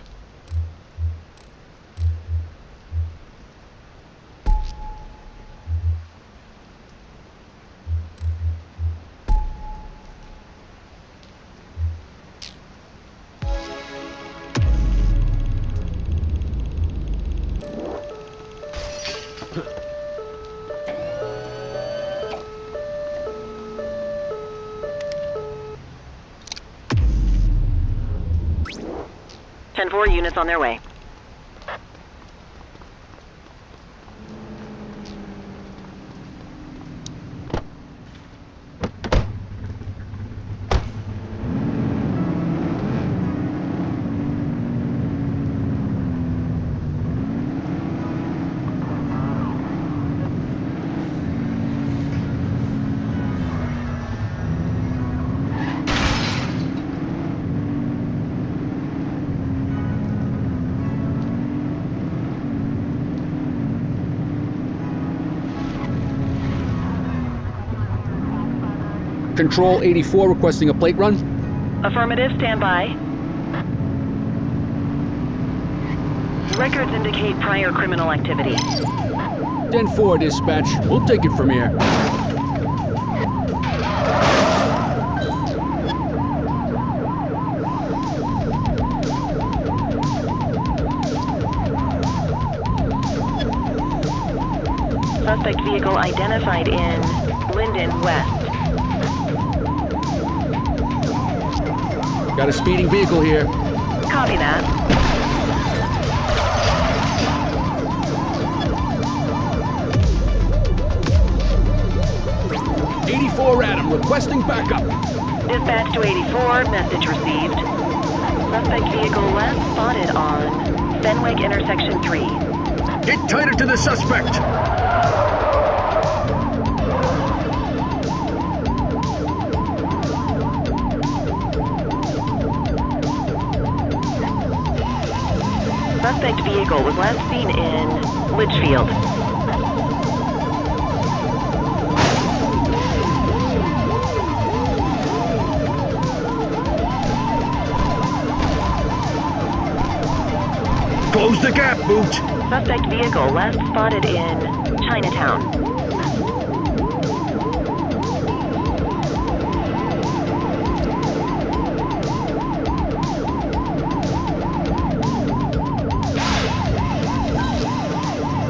Four units on their way. Control 84 requesting a plate run. Affirmative, stand by. Records indicate prior criminal activity. 10-4, dispatch. We'll take it from here. Suspect vehicle identified in Linden West. Got a speeding vehicle here. Copy that. '84 Adam requesting backup. Dispatch to 84, message received. Suspect vehicle last spotted on Fenwick intersection 3. Get tighter to the suspect! Suspect vehicle was last seen in Litchfield. Close the gap, Boot! Suspect vehicle last spotted in Chinatown.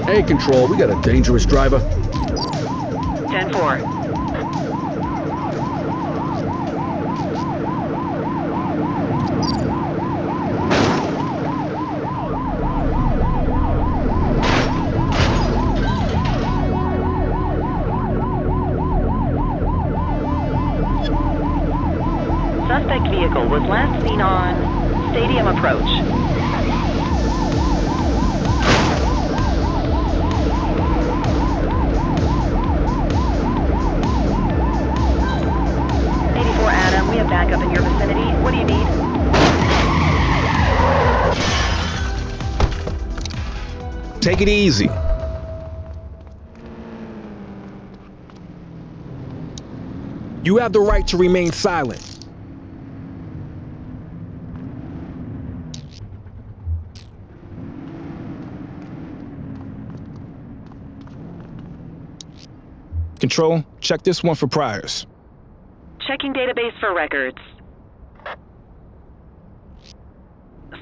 Hey, Control, we got a dangerous driver. 10-4. Suspect vehicle was last seen on Stadium Approach. We have backup in your vicinity. What do you need? Take it easy. You have the right to remain silent. Control, check this one for priors. Checking database for records.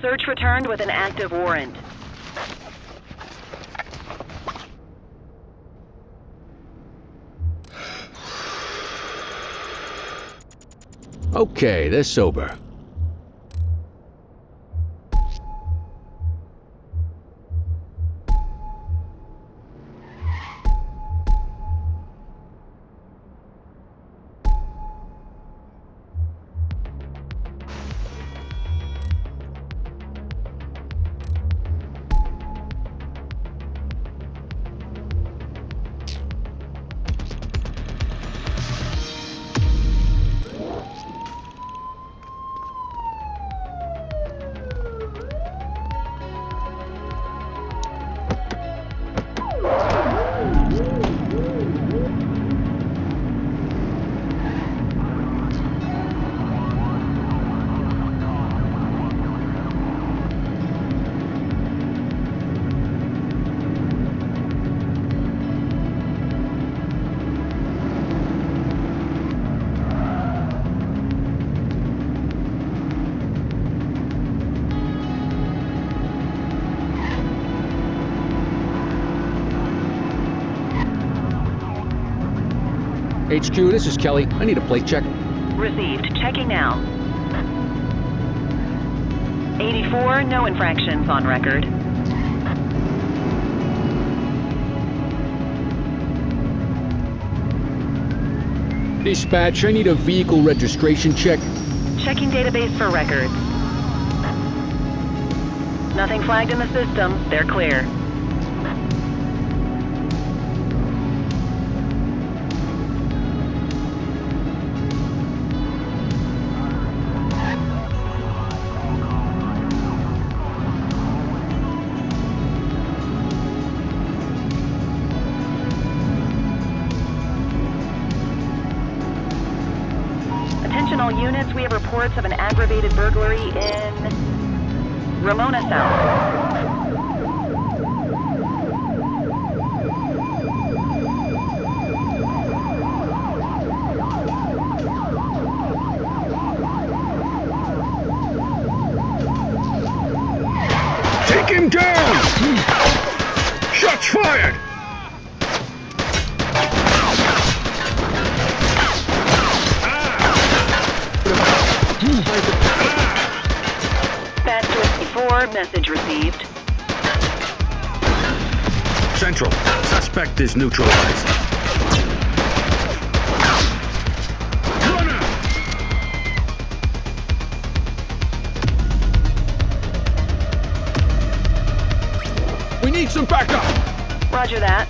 Search returned with an active warrant. Okay, they're sober. HQ, this is Kelly. I need a plate check. Received. Checking now. 84, no infractions on record. Dispatch, I need a vehicle registration check. Checking database for records. Nothing flagged in the system. They're clear. Attention all units, we have reports of an aggravated burglary in Ramona South. Take him down! Shots fired! Batch 24, message received. Central, suspect is neutralized. We need some backup! Roger that.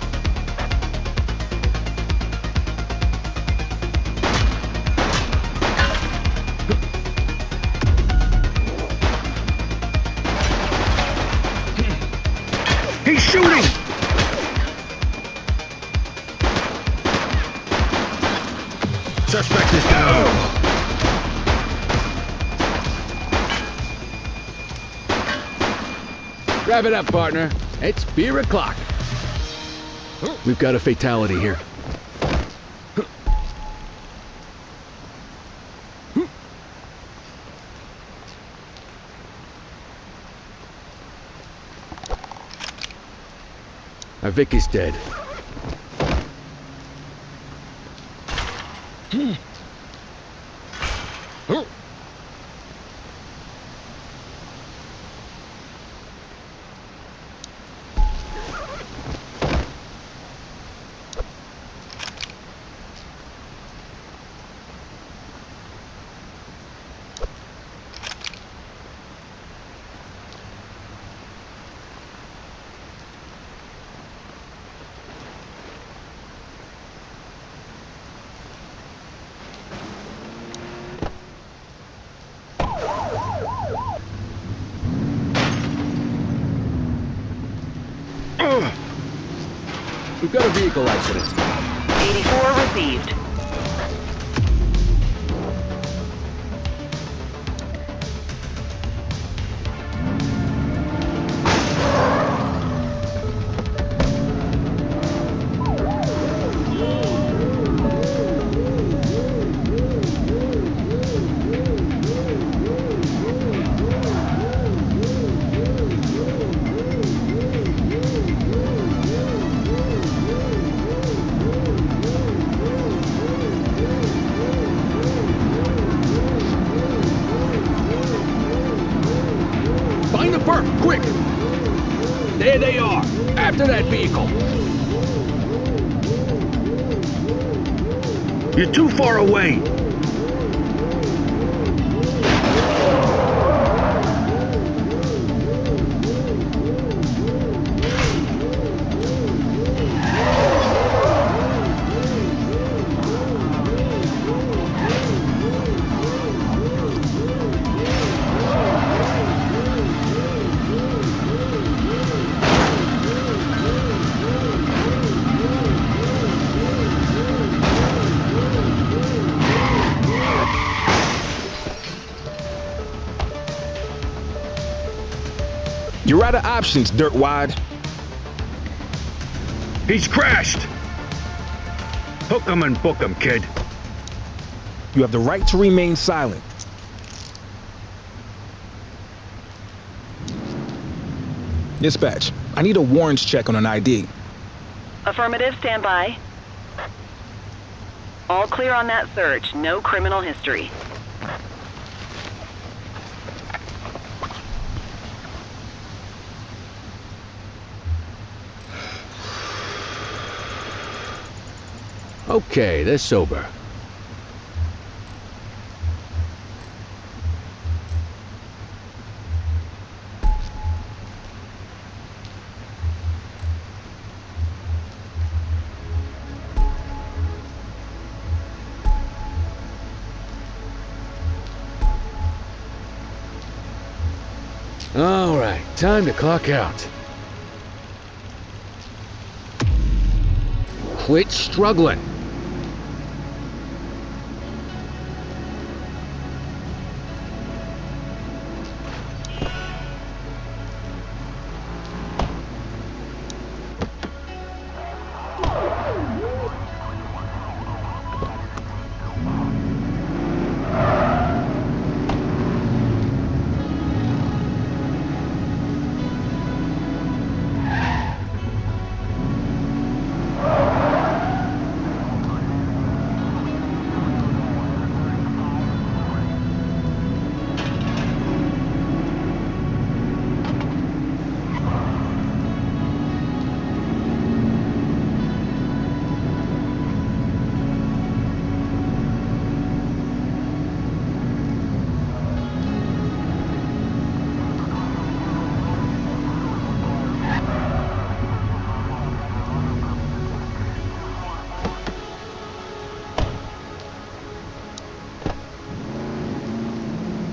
He's shooting! Suspect is down. Wrap it up, partner. It's beer o'clock. We've got a fatality here. Our Vic is dead. We've got a vehicle accident. 84 received. Find the perp, quick! There they are, after that vehicle. You're too far away. You're out of options, dirtwad. He's crashed! Hook him and book him, kid. You have the right to remain silent. Dispatch, I need a warrants check on an ID. Affirmative, stand by. All clear on that search. No criminal history. Okay, they're sober. All right, time to clock out. Quit struggling.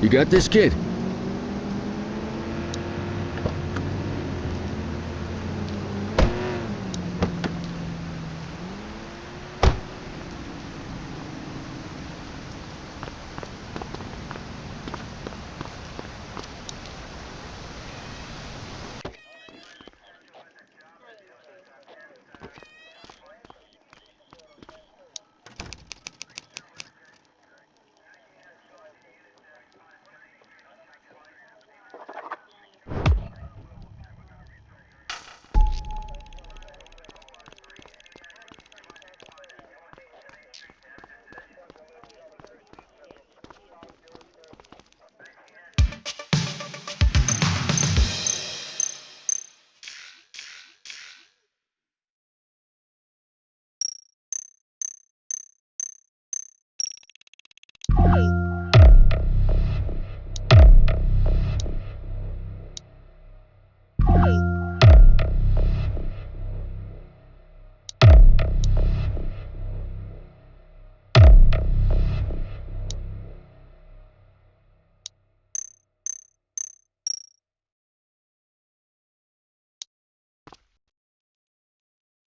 You got this, kid?